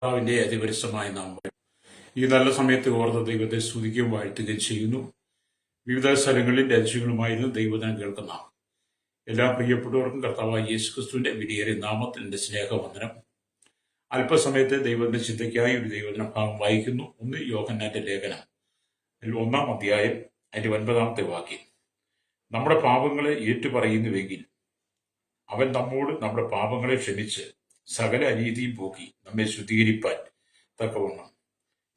കർത്താവിന്റെ അതിപരിശമായ നാമം ഈ നല്ല സമയത്ത് ഓർത്ത് ദൈവത്തെ സ്തുതിക്കുകയും വാഴ്ത്തുകയും ചെയ്യുന്നു. വിവിധ സ്ഥലങ്ങളിൽ രാജ്യങ്ങളുമായിരുന്നു ദൈവദിനം കേൾക്കുന്ന എല്ലാ പ്രിയപ്പെട്ടവർക്കും കർത്താവായ യേശുക്രിസ്തുവിന്റെ വിലയേറിയ നാമത്തിൽ എന്റെ സ്നേഹവന്ദനം. അല്പസമയത്തെ ദൈവത്തിന്റെ ചിന്തയ്ക്കായി ഒരു ദൈവദിന ഭാഗം വായിക്കുന്നു. ഒന്ന് യോഹന്നാന്റെ ലേഖനം, അതിൽ 1-ാം അധ്യായം, അതിന്റെ 9-ാമത്തെ വാക്യം. നമ്മുടെ പാപങ്ങളെ ഏറ്റുപറയുന്നുവെങ്കിൽ അവൻ നമ്മോട് നമ്മുടെ പാപങ്ങളെ ക്ഷമിച്ച് സകല അനീതിയും പോക്കി നമ്മെ ശുദ്ധീകരിപ്പാൻ തക്കവണ്ണം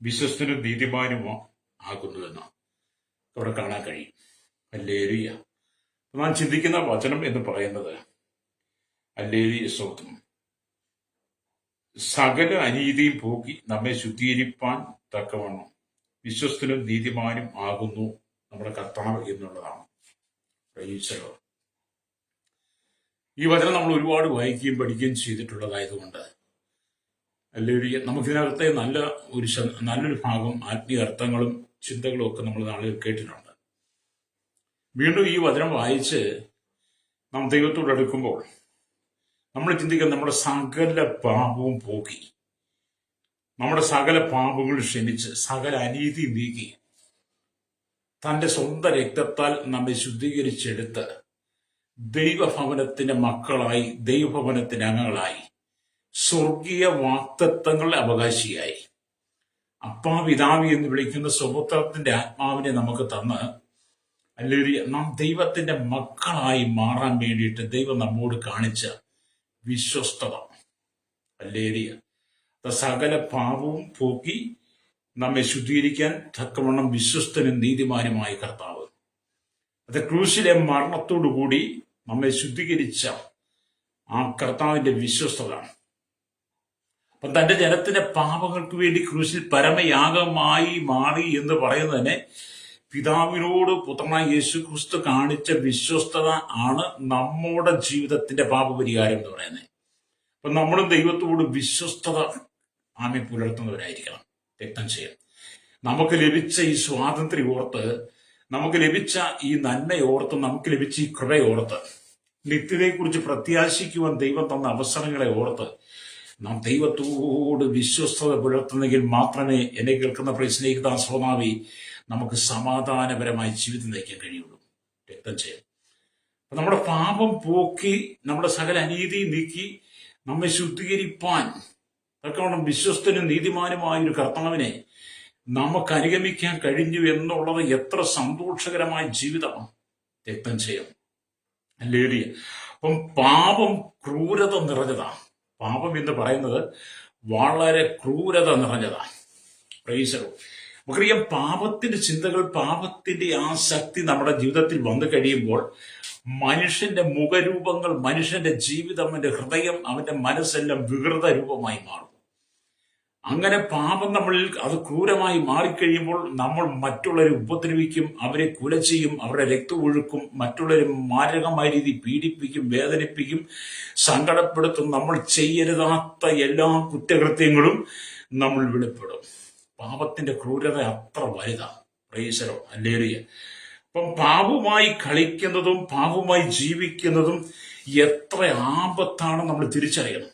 വിശ്വസ്തനും നീതിമാനുമോ ആകുന്നുവെന്ന് അവിടെ കാണാൻ കഴിയും. ഹല്ലേലൂയ. നാം ചിന്തിക്കുന്ന വചനം എന്ന് പറയുന്നത് ഹല്ലേലൂയ സ്തോത്രം, സകല അനീതിയും പോക്കി നമ്മെ ശുദ്ധീകരിപ്പാൻ തക്കവണ്ണം വിശ്വസ്തനും നീതിമാനും ആകുന്നു നമ്മുടെ കർത്താവ് എന്നുള്ളതാണ്. Price the Lord. ഈ വചനം നമ്മൾ ഒരുപാട് വായിക്കുകയും പഠിക്കുകയും ചെയ്തിട്ടുള്ളതായതുകൊണ്ട് അല്ലെങ്കിൽ നമുക്കിതിനകത്തെ നല്ലൊരു ഭാഗം ആത്മീയ അർത്ഥങ്ങളും ചിന്തകളും ഒക്കെ നമ്മൾ നാളുകൾ കേട്ടിട്ടുണ്ട്. വീണ്ടും ഈ വചനം വായിച്ച് നാം ദൈവത്തോട് അടുക്കുമ്പോൾ നമ്മൾ ചിന്തിക്കുന്ന നമ്മുടെ സകല പാപവും പോക്കി, നമ്മുടെ സകല പാപങ്ങൾ ക്ഷമിച്ച് സകല അനീതി നീക്കി തന്റെ സ്വന്തം രക്തത്താൽ നമ്മെ ശുദ്ധീകരിച്ചെടുത്ത് ദൈവഭവനത്തിന്റെ മക്കളായി, ദൈവഭവനത്തിന്റെ അംഗങ്ങളായി, സ്വർഗീയ വാഗ്ദത്തങ്ങളുടെ അവകാശിയായി, അപ്പാ പിതാവി എന്ന് വിളിക്കുന്ന സ്വപുത്രത്തിന്റെ ആത്മാവിനെ നമുക്ക് തന്ന് അല്ലെങ്കിൽ നാം ദൈവത്തിന്റെ മക്കളായി മാറാൻ വേണ്ടിയിട്ട് ദൈവം നമ്മോട് കാണിച്ച വിശ്വസ്തത. ഹല്ലേലൂയ. സകല പാപവും പോക്കി നമ്മെ ശുദ്ധീകരിക്കാൻ തക്കവണ്ണം വിശ്വസ്തനും നീതിമാനുമായ കർത്താവ്, അത് ക്രൂശിലെ മരണത്തോടുകൂടി നമ്മെ ശുദ്ധീകരിച്ച ആ കർത്താവിന്റെ വിശ്വസ്തത. അപ്പൊ തന്റെ ജനത്തിന്റെ പാപങ്ങൾക്ക് വേണ്ടി ക്രൂശിൽ പരമയാഗമായി മാറി എന്ന് പറയുന്നത് തന്നെ പിതാവിനോട് പുത്രനായ യേശു ക്രിസ്തു കാണിച്ച വിശ്വസ്തത ആണ് നമ്മുടെ ജീവിതത്തിന്റെ പാപപരിഹാരം എന്ന് പറയുന്നത്. അപ്പൊ നമ്മളും ദൈവത്തോട് വിശ്വസ്തത പുലർത്തുന്നവരായിരിക്കണം. രക്തം ചെയ്യാം. നമുക്ക് ലഭിച്ച ഈ സ്വാതന്ത്ര്യം ഓർത്ത്, നമുക്ക് ലഭിച്ച ഈ നന്മയോർത്ത്, നമുക്ക് ലഭിച്ച ഈ കൃപയോർത്ത്, നിത്യതയെക്കുറിച്ച് പ്രത്യാശിക്കുവാൻ ദൈവം തന്ന അവസരങ്ങളെ ഓർത്ത് നാം ദൈവത്തോട് വിശ്വസ്തത പുലർത്തുന്നെങ്കിൽ മാത്രമേ എന്നെ കേൾക്കുന്ന സ്നേഹിത സ്വഭാവി നമുക്ക് സമാധാനപരമായി ജീവിതം നയിക്കാൻ കഴിയുള്ളൂ. രക്തം ചെയ്യാം. നമ്മുടെ പാപം പോക്കി നമ്മുടെ സകല അനീതി നീക്കി നമ്മെ ശുദ്ധീകരിപ്പാൻ തക്കവണ്ണം വിശ്വസ്തനും നീതിമാനുമായ ഒരു കർത്താവിനെ നമുക്ക് അനുഗമിക്കാൻ കഴിഞ്ഞു എന്നുള്ളത് എത്ര സന്തോഷകരമായ ജീവിതമാണ്. രക്തം ചെയ്യാം. ഹല്ലേലൂയ. അപ്പം പാപം ക്രൂരത നിറഞ്ഞതാണ്. പാപം എന്ന് പറയുന്നത് വളരെ ക്രൂരത നിറഞ്ഞതാണ്. Price the Lord. നമുക്കറിയാം, പാപത്തിന്റെ ചിന്തകൾ, പാപത്തിന്റെ ആസക്തി നമ്മുടെ ജീവിതത്തിൽ വന്നു കഴിയുമ്പോൾ മനുഷ്യന്റെ മുഖരൂപങ്ങൾ, മനുഷ്യന്റെ ജീവിതം, അവന്റെ ഹൃദയം, അവന്റെ മനസ്സെല്ലാം വികൃത രൂപമായി മാറും. അങ്ങനെ പാപം നമ്മളിൽ അത് ക്രൂരമായി മാറിക്കഴിയുമ്പോൾ നമ്മൾ മറ്റുള്ളവരെ ഉപദ്രവിക്കും, അവരെ കൊല ചെയ്യും, അവരുടെ രക്തം ഒഴുക്കും, മറ്റുള്ളവരെ മാരകമായ രീതി പീഡിപ്പിക്കും, വേദനിപ്പിക്കും, സങ്കടപ്പെടുത്തും. നമ്മൾ ചെയ്യരുതാത്ത എല്ലാ കുറ്റകൃത്യങ്ങളും നമ്മൾ വെളിപ്പെടും. പാപത്തിന്റെ ക്രൂരത അത്ര വലുതാണ്. Price the lord. ഹല്ലേലൂയ. അപ്പം പാപവുമായി കളിക്കുന്നതും പാപവുമായി ജീവിക്കുന്നതും എത്ര ആപത്താണ് നമ്മൾ തിരിച്ചറിയണം.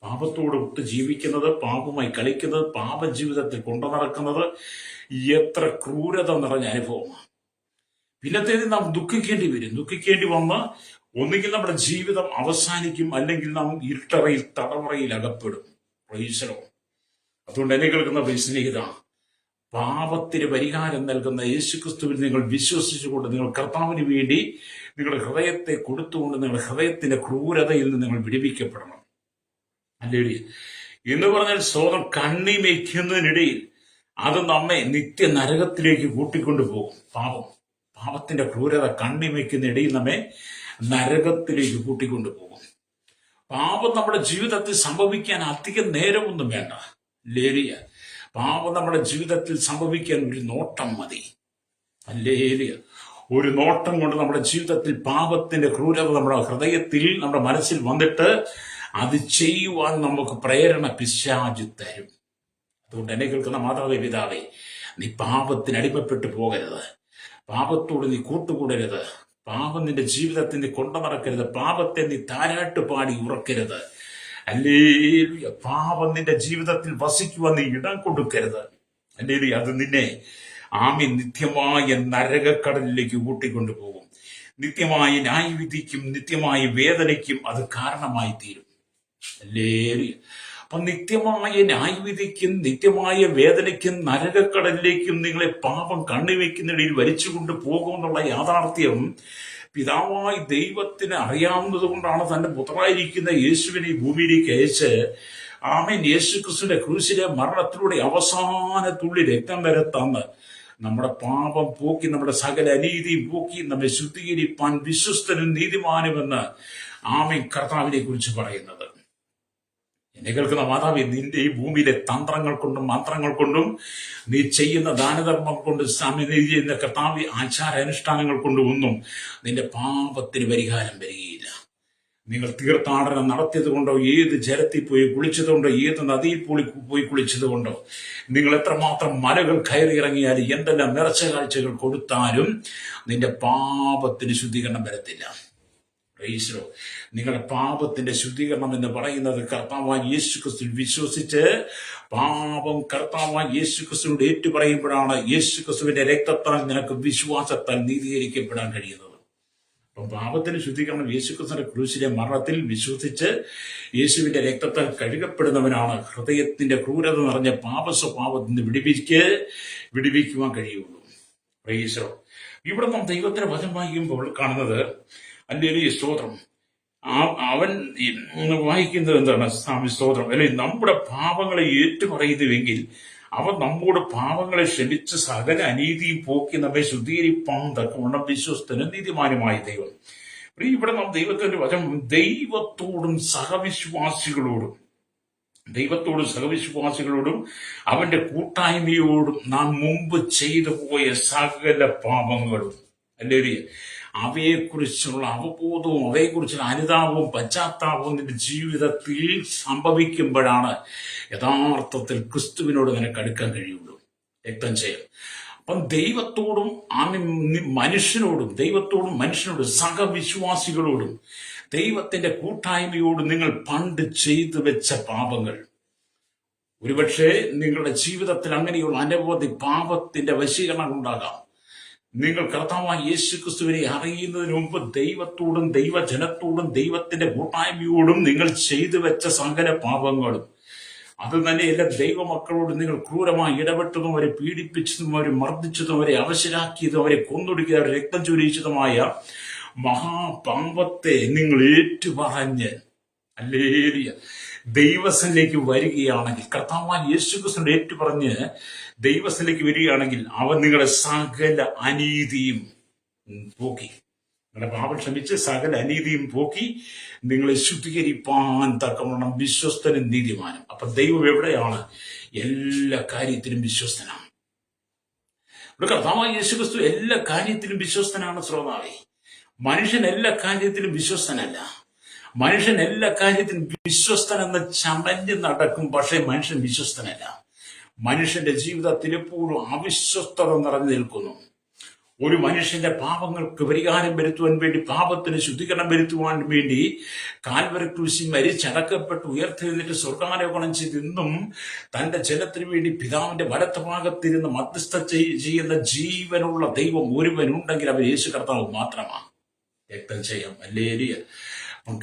പാപത്തോട് ഒത്ത് ജീവിക്കുന്നത്, പാപമായി കളിക്കുന്നത്, പാപജീവിതത്തിൽ കൊണ്ടു നടക്കുന്നത് എത്ര ക്രൂരത നിറഞ്ഞ അനുഭവമാണ്. പിന്നത്തേത് നാം ദുഃഖിക്കേണ്ടി വരും. ദുഃഖിക്കേണ്ടി വന്ന് ഒന്നുകിൽ നമ്മുടെ ജീവിതം അവസാനിക്കും, അല്ലെങ്കിൽ നാം ഇരുട്ടറയിൽ, തടവറയിൽ അകപ്പെടും. Price the Lord. അതുകൊണ്ട് എന്നെ കേൾക്കുന്ന സ്നേഹിത, പാപത്തിന് പരിഹാരം നൽകുന്ന യേശുക്രിസ്തുവിൽ നിങ്ങൾ വിശ്വസിച്ചുകൊണ്ട് നിങ്ങൾ കർത്താവിന് വേണ്ടി നിങ്ങളുടെ ഹൃദയത്തെ കൊടുത്തുകൊണ്ട് നിങ്ങളുടെ ഹൃദയത്തിന്റെ ക്രൂരതയിൽ നിന്ന് നിങ്ങൾ വിടുവിക്കപ്പെടണം. ഹല്ലേലൂയ. എന്ന് പറഞ്ഞാൽ സ്വന്തം കണ്ണിമയ്ക്കുന്നതിനിടയിൽ അത് നമ്മെ നിത്യ നരകത്തിലേക്ക് കൂട്ടിക്കൊണ്ടുപോകും. പാപത്തിന്റെ ക്രൂരത കണ്ണിമയ്ക്കുന്നതിനിടയിൽ നമ്മെ നരകത്തിലേക്ക് കൂട്ടിക്കൊണ്ടുപോകും. പാപം നമ്മുടെ ജീവിതത്തിൽ സംഭവിക്കാൻ അധികം നേരമൊന്നും വേണ്ട. ഹല്ലേലൂയ. പാപം നമ്മുടെ ജീവിതത്തിൽ സംഭവിക്കാൻ ഒരു നോട്ടം മതി. ഹല്ലേലൂയ. ഒരു നോട്ടം കൊണ്ട് നമ്മുടെ ജീവിതത്തിൽ പാപത്തിന്റെ ക്രൂരത നമ്മുടെ ഹൃദയത്തിൽ, നമ്മുടെ മനസ്സിൽ വന്നിട്ട് അത് ചെയ്യുവാൻ നമുക്ക് പ്രേരണ പിശാച് തരും. അതുകൊണ്ട് എന്നെ കേൾക്കുന്ന മാതാവേ, പിതാവേ, നീ പാപത്തിന് അടിമപ്പെട്ടു പോകരുത്. പാപത്തോട് നീ കൂട്ടുകൂടരുത്. പാപം നിന്റെ ജീവിതത്തിൽ നീ കൊണ്ടു നടക്കരുത്. പാപത്തെ നീ താരാട്ട് പാടി ഉറക്കരുത്. ഹല്ലേലൂയ. പാപം നിന്റെ ജീവിതത്തിൽ വസിക്കുവാൻ നീ ഇടം കൊടുക്കരുത്. ഹല്ലേലൂയ. അത് നിന്നെ നിത്യമായ നരകക്കടലിലേക്ക് കൂട്ടിക്കൊണ്ടുപോകും. നിത്യമായ ന്യായവിധിക്കും നിത്യമായ വേദനയ്ക്കും അത് കാരണമായി തീരും. ഹല്ലേലൂയ. അപ്പൊ നിത്യമായ ന്യായവിധിക്കും നിത്യമായ വേദനയ്ക്കും നരകക്കടലിലേക്കും നിങ്ങളെ പാപം കണ്ണിവെക്കുന്നിടയിൽ വലിച്ചുകൊണ്ട് പോകുമെന്നുള്ള യാഥാർത്ഥ്യം പിതാവായി ദൈവത്തിന് അറിയാവുന്നത് കൊണ്ടാണ് തന്റെ പുത്രനായിരിക്കുന്ന യേശുവിനെ ഈ ഭൂമിയിലേക്ക് അയച്ച് യേശു ക്രിസ്തുവിന്റെ ക്രൂശിലെ മരണത്തിലൂടെ അവസാന തുള്ളി രക്തം വരെ തന്ന് നമ്മുടെ പാപം പോക്കി നമ്മുടെ സകല അനീതിയും പോക്കി നമ്മെ ശുദ്ധീകരിപ്പാൻ വിശ്വസ്തനും നീതിമാനുമെന്ന് കർത്താവിനെ കുറിച്ച് പറയുന്നത്. എന്നെ കേൾക്കുന്ന മാതാവേ, നിന്റെ ഈ ഭൂമിയിലെ തന്ത്രങ്ങൾ കൊണ്ടും മന്ത്രങ്ങൾ കൊണ്ടും നീ ചെയ്യുന്ന ദാനധർമ്മം കൊണ്ടും നീ ചെയ്യുന്ന കർത്താവ് ആചാരാനുഷ്ഠാനങ്ങൾ കൊണ്ടും ഒന്നും നിന്റെ പാപത്തിന് പരിഹാരം വരികയില്ല. നിങ്ങൾ തീർത്ഥാടനം നടത്തിയത് കൊണ്ടോ, ഏത് ജലത്തിൽ പോയി കുളിച്ചതുകൊണ്ടോ, ഏത് നദിയിൽ പോയി കുളിച്ചതുകൊണ്ടോ, നിങ്ങൾ എത്രമാത്രം മലകൾ കയറി ഇറങ്ങിയാൽ എന്തെല്ലാം നിറച്ച കാഴ്ചകൾ കൊടുത്താലും നിന്റെ പാപത്തിന് ശുദ്ധീകരണം വരത്തില്ല. നിങ്ങളുടെ പാപത്തിന്റെ ശുദ്ധീകരണം എന്ന് പറയുന്നത് കർത്താവായ യേശു ക്രിസ്തുവിൽ വിശ്വസിച്ച് പാപം കർത്താവായ യേശു ക്രിസ്തുവിനോട് ഏറ്റുപറയുമ്പോഴാണ് യേശു ക്രിസ്തുവിന്റെ രക്തത്താൽ നിനക്ക് വിശ്വാസത്താൽ നീതീകരിക്കപ്പെടാൻ കഴിയുന്നത്. അപ്പം പാപത്തിന്റെ ശുദ്ധീകരണം യേശു ക്രിസ്തുവിന്റെ ക്രൂശിലെ മരണത്തിൽ വിശ്വസിച്ച് യേശുവിന്റെ രക്തത്താൽ കഴുകപ്പെടുന്നവനാണ് ഹൃദയത്തിന്റെ ക്രൂരത നിറഞ്ഞ പാപസ്വഭാവത്തിന് വിടിവിക്കുവാൻ കഴിയുള്ളൂ. പ്രൈസോ. ഇവിടെ നാം ദൈവത്തിന്റെ വചനം വായിക്കുമ്പോൾ കാണുന്നത് ഹല്ലേലൂയ, സ്തോത്രം. അവൻ വായിക്കുന്നത് എന്താണ്? സ്തോത്രം. അല്ലെങ്കിൽ നമ്മുടെ പാപങ്ങളെ ഏറ്റുപറയുന്നുവെങ്കിൽ അവൻ നമ്മോട് പാപങ്ങളെ ക്ഷമിച്ച് സകല അനീതിയും പോക്കി നമ്മെ ശുദ്ധീകരിപ്പാൻ തക്കവണ്ണം വിശ്വസ്തനും നീതിമാനുമായ ദൈവം. ഇവിടെ നാം ദൈവത്തിന്റെ വചനം ദൈവത്തോടും സഹവിശ്വാസികളോടും അവന്റെ കൂട്ടായ്മയോടും നാം മുമ്പ് ചെയ്തു പോയ സകല പാപങ്ങളും, ഹല്ലേലൂയ, അവയെക്കുറിച്ചുള്ള അവബോധവും അവയെക്കുറിച്ചുള്ള അനുതാപവും പശ്ചാത്താപവും നിന്റെ ജീവിതത്തിൽ സംഭവിക്കുമ്പോഴാണ് യഥാർത്ഥത്തിൽ ക്രിസ്തുവിനോട് നിനക്ക് അടുക്കാൻ കഴിയുള്ളൂ. രക്തം ചെയ്യാം. അപ്പം ദൈവത്തോടും മനുഷ്യനോടും സഹവിശ്വാസികളോടും ദൈവത്തിന്റെ കൂട്ടായ്മയോടും നിങ്ങൾ പണ്ട് ചെയ്തു വെച്ച പാപങ്ങൾ, ഒരുപക്ഷെ നിങ്ങളുടെ ജീവിതത്തിൽ അങ്ങനെയുള്ള അനവധി പാപത്തിന്റെ വശീകരണം ഉണ്ടാകാം. നിങ്ങൾ കർത്താവായ യേശു ക്രിസ്തുവിനെ അറിയുന്നതിന് മുമ്പ് ദൈവത്തോടും ദൈവജനത്തോടും ദൈവത്തിന്റെ കൂട്ടായ്മയോടും നിങ്ങൾ ചെയ്തു വെച്ച സകല പാപങ്ങളും, അത് തന്നെയല്ല ദൈവമക്കളോട് നിങ്ങൾ ക്രൂരമായി ഇടപെട്ടതും അവരെ പീഡിപ്പിച്ചതും അവരെ മർദ്ദിച്ചതും അവരെ അവശരാക്കിയതും അവരെ കൊന്നൊടുക്കിയ അവരെ രക്തം ചൊരിയിച്ചതുമായ മഹാപാപത്തെ നിങ്ങൾ ഏറ്റുപറഞ്ഞ് ഹല്ലേലൂയ ദൈവസ്ഥനിലേക്ക് വരികയാണെങ്കിൽ, കർത്താവായ യേശു ക്രിസ്തുവിനെ ഏറ്റുപറഞ്ഞ് ദൈവസ്ഥനിലേക്ക് വരികയാണെങ്കിൽ അവൻ നിങ്ങളുടെ സകല അനീതിയും പോക്കി, നിങ്ങളുടെ പാപം ക്ഷമിച്ച് സകല അനീതിയും പോക്കി നിങ്ങളെ ശുദ്ധീകരിപ്പാൻ തക്കവണ്ണം വിശ്വസ്തനും നീതിമാനും. അപ്പൊ ദൈവം എവിടെയാണ്? എല്ലാ കാര്യത്തിലും വിശ്വസ്തനാണ്. ഇവിടെ കർത്താവായ യേശു ക്രിസ്തു എല്ലാ കാര്യത്തിലും വിശ്വസ്തനാണ്. ശ്രോതാവേ, മനുഷ്യൻ എല്ലാ കാര്യത്തിലും വിശ്വസ്തനല്ല. മനുഷ്യൻ എല്ലാ കാര്യത്തിലും വിശ്വസ്തനെന്ന് ചമഞ്ഞ് നടക്കും, പക്ഷേ മനുഷ്യൻ വിശ്വസ്തനല്ല. മനുഷ്യന്റെ ജീവിതത്തിൽ എപ്പോഴും അവിശ്വസ്തത നിറഞ്ഞു നിൽക്കുന്നു. ഒരു മനുഷ്യന്റെ പാപങ്ങൾക്ക് പരിഹാരം വരുത്തുവാൻ വേണ്ടി, പാപത്തിന് ശുദ്ധീകരണം വരുത്തുവാൻ വേണ്ടി കാൽവരി ക്രൂശിൽ മരിച്ചടക്കപ്പെട്ട് ഉയർത്തെഴുന്നേറ്റ് സ്വർഗാരോഹണം ചെയ്ത് ഇന്നും തന്റെ ജനത്തിന് വേണ്ടി പിതാവിന്റെ വലത്ത് ഭാഗത്തിരുന്ന് മധ്യസ്ഥ ചെയ്യുന്ന ജീവനുള്ള ദൈവം ഒരുവനുണ്ടെങ്കിൽ അവർ യേശു കർത്താവ് മാത്രമാണ്. രക്തം ചെയ്യാം. ഹല്ലേലൂയ.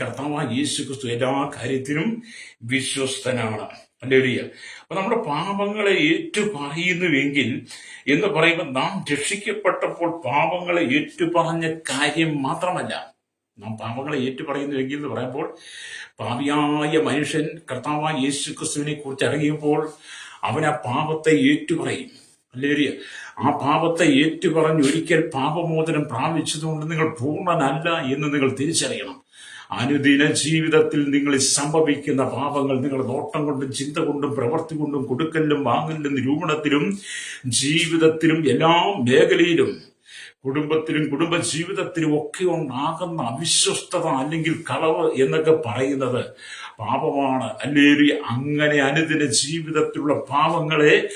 കർത്താവായ യേശു ക്രിസ്തു എല്ലാ കാര്യത്തിലും വിശ്വസ്തനാണ്. ഹല്ലേലൂയ. അപ്പൊ നമ്മുടെ പാപങ്ങളെ ഏറ്റുപറയുന്നുവെങ്കിൽ എന്ന് പറയുമ്പോൾ നാം രക്ഷിക്കപ്പെട്ടപ്പോൾ പാപങ്ങളെ ഏറ്റുപറഞ്ഞ കാര്യം മാത്രമല്ല, നാം പാപങ്ങളെ ഏറ്റുപറയുന്നുവെങ്കിൽ എന്ന് പറയുമ്പോൾ പാപിയായ മനുഷ്യൻ കർത്താവായ യേശു ക്രിസ്തുവിനെ കുറിച്ച് അറിയുമ്പോൾ അവൻ ആ പാപത്തെ ഏറ്റുപറയും. ഹല്ലേലൂയ. ആ പാപത്തെ ഏറ്റുപറഞ്ഞ് ഒരിക്കൽ പാപമോചനം പ്രാപിച്ചതുകൊണ്ട് നിങ്ങൾ പൂർണ്ണനല്ല എന്ന് നിങ്ങൾ തിരിച്ചറിയണം. അനുദിന ജീവിതത്തിൽ നിങ്ങൾ സംഭവിക്കുന്ന പാപങ്ങൾ നിങ്ങളുടെ നോട്ടം കൊണ്ടും ചിന്ത കൊണ്ടും പ്രവൃത്തി കൊണ്ടും കൊടുക്കലിലും വാങ്ങലിലും നിരൂപണത്തിലും ജീവിതത്തിലും എല്ലാ മേഖലയിലും കുടുംബത്തിലും കുടുംബജീവിതത്തിലും ഒക്കെ ഉണ്ടാകുന്ന അവിശ്വസ്തത അല്ലെങ്കിൽ കളവ് എന്നൊക്കെ പറയുന്നത് പാപമാണ്. ഹല്ലേലൂയ. അങ്ങനെ അനുദിന ജീവിതത്തിലുള്ള പാപങ്ങളെ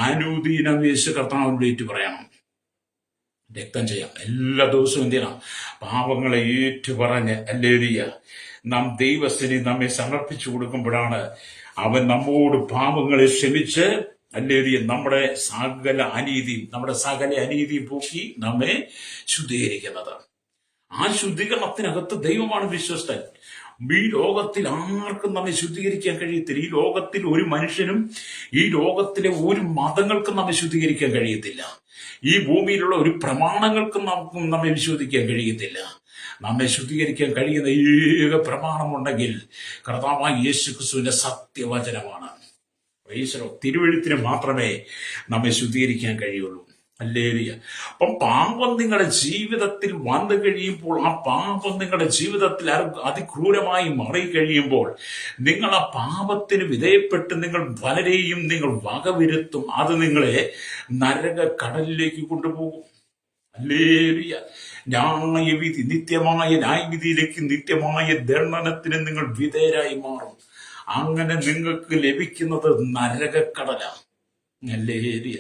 അനുദിനം യേശു കർത്താവിനോട് ഏറ്റുപറയണം. രക്തം ചെയ്യാം. എല്ലാ ദിവസവും എന്ത് ചെയ്യണം? പാപങ്ങളെ ഏറ്റുപറഞ്ഞ് ഹല്ലേലൂയ നാം ദൈവസ്ഥനെ നമ്മെ സമർപ്പിച്ചു കൊടുക്കുമ്പോഴാണ് അവൻ നമ്മോട് പാപങ്ങളെ ക്ഷമിച്ച് അല്ലെങ്കിൽ നമ്മുടെ സകല അനീതിയും പോക്കി നമ്മെ ശുദ്ധീകരിക്കുന്നത്. ആ ശുദ്ധീകരണത്തിനകത്ത് ദൈവമാണ് വിശ്വസ്തൻ. ഈ ലോകത്തിൽ ആർക്കും നമ്മെ ശുദ്ധീകരിക്കാൻ കഴിയത്തില്ല. ഈ ലോകത്തിൽ ഒരു മനുഷ്യനും, ഈ ലോകത്തിലെ ഒരു മതങ്ങൾക്കും നമ്മെ ശുദ്ധീകരിക്കാൻ കഴിയത്തില്ല. ഈ ഭൂമിയിലുള്ള ഒരു പ്രമാണങ്ങൾക്കും നമ്മെ വിശ്വസിക്കാൻ കഴിയത്തില്ല. നമ്മെ ശുദ്ധീകരിക്കാൻ കഴിയുന്ന ഏക പ്രമാണമുണ്ടെങ്കിൽ കർത്താവായ യേശുക്രിസ്തുവിന്റെ സത്യവചനമാണ്. തിരുവെഴുത്തിന് മാത്രമേ നമ്മെ ശുദ്ധീകരിക്കാൻ കഴിയുള്ളൂ. ഹല്ലേലൂയ. അപ്പം പാപം നിങ്ങളുടെ ജീവിതത്തിൽ വന്നു കഴിയുമ്പോൾ, ആ പാപം നിങ്ങളുടെ ജീവിതത്തിൽ അതിക്രൂരമായി മാറിക്കഴിയുമ്പോൾ, നിങ്ങൾ ആ പാപത്തിന് വിധേയപ്പെട്ട് നിങ്ങൾ പലരെയും നിങ്ങൾ വകവരുത്തും. അത് നിങ്ങളെ നരക കടലിലേക്ക് കൊണ്ടുപോകും. ഹല്ലേലൂയ. ന്യായവിധി, നിത്യമായ ന്യായവിധിയിലേക്ക്, നിത്യമായ ദണ്ഡനത്തിന് നിങ്ങൾ വിധേയരായി മാറും. അങ്ങനെ നിങ്ങൾക്ക് ലഭിക്കുന്നത് നരകക്കടലാണ്. ഹല്ലേലൂയ.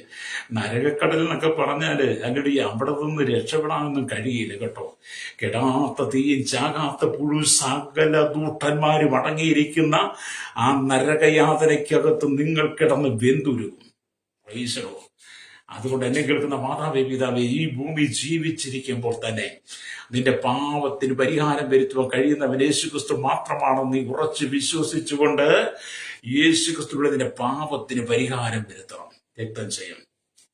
നരകക്കടൽ എന്നൊക്കെ പറഞ്ഞാല് അല്ലെങ്കിൽ അവിടെ നിന്ന് രക്ഷപ്പെടാനൊന്നും കഴിയില്ല കേട്ടോ. കെടാത്ത തീയും ചാകാത്ത പുഴു സകല ദൂട്ടന്മാരും അടങ്ങിയിരിക്കുന്ന ആ നരകയാതനയ്ക്കകത്ത് നിങ്ങൾ കിടന്ന് വെന്തുരുകും. പ്രൈസലോ. അതുകൊണ്ട് എന്നെ കേൾക്കുന്ന മാതാവേ, പിതാവേ, ഈ ഭൂമി ജീവിച്ചിരിക്കുമ്പോൾ തന്നെ നിന്റെ പാപത്തിന് പരിഹാരം വരുത്തുവാൻ കഴിയുന്നവൻ യേശുക്രിസ്തു മാത്രമാണെന്ന് നീ ഉറച്ച് വിശ്വസിച്ചുകൊണ്ട് യേശുക്രിസ്തുവിലൂടെ നിന്റെ പാപത്തിന് പരിഹാരം വരുത്തണം. രക്തം ചെയ്യണം.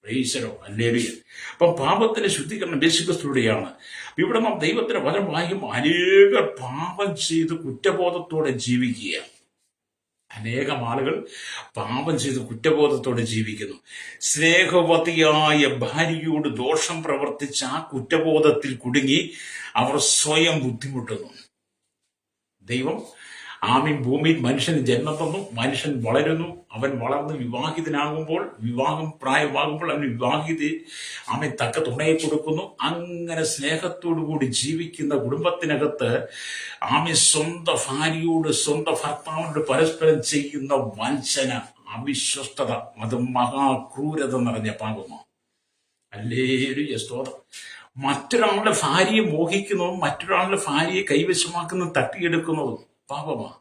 പ്രൈസലോ. ഹല്ലേലൂയ. അപ്പം പാപത്തിന്റെ ശുദ്ധീകരണം യേശുക്രിസ്തുവിലൂടെയാണ്. ഇവിടെ നാം ദൈവത്തിന്റെ വചനം വായിക്കുമ്പോൾ അനേകർ പാപം ചെയ്ത് കുറ്റബോധത്തോടെ ജീവിക്കുക. അനേകം ആളുകൾ പാപം ചെയ്ത് കുറ്റബോധത്തോടെ ജീവിക്കുന്നു. സ്നേഹവതിയായ ഭാര്യയോട് ദോഷം പ്രവർത്തിച്ച ആ കുറ്റബോധത്തിൽ കുടുങ്ങി അവർ സ്വയം ബുദ്ധിമുട്ടുന്നു. ദൈവം ഭൂമിയിൽ മനുഷ്യന് ജന്മം തന്നു. മനുഷ്യൻ വളരുന്നു. അവൻ വളർന്ന് വിവാഹിതനാകുമ്പോൾ, പ്രായമാകുമ്പോൾ അവൻ തക്ക തുണയെ കൊടുക്കുന്നു. അങ്ങനെ സ്നേഹത്തോടുകൂടി ജീവിക്കുന്ന കുടുംബത്തിനകത്ത് സ്വന്തം ഭാര്യയോട്, സ്വന്തം ഭർത്താവിനോട് പരസ്പരം ചെയ്യുന്ന വഞ്ചന, അവിശ്വസ്തത, അത് മഹാക്രൂരത നിറഞ്ഞ പാപമാണ്. ഹല്ലേലൂയ. സ്തോത്രം. മറ്റൊരാളുടെ ഭാര്യയെ മോഹിക്കുന്നതും മറ്റൊരാളുടെ ഭാര്യയെ കൈവശമാക്കുന്നതും തട്ടിയെടുക്കുന്നതും പാപമാണ്.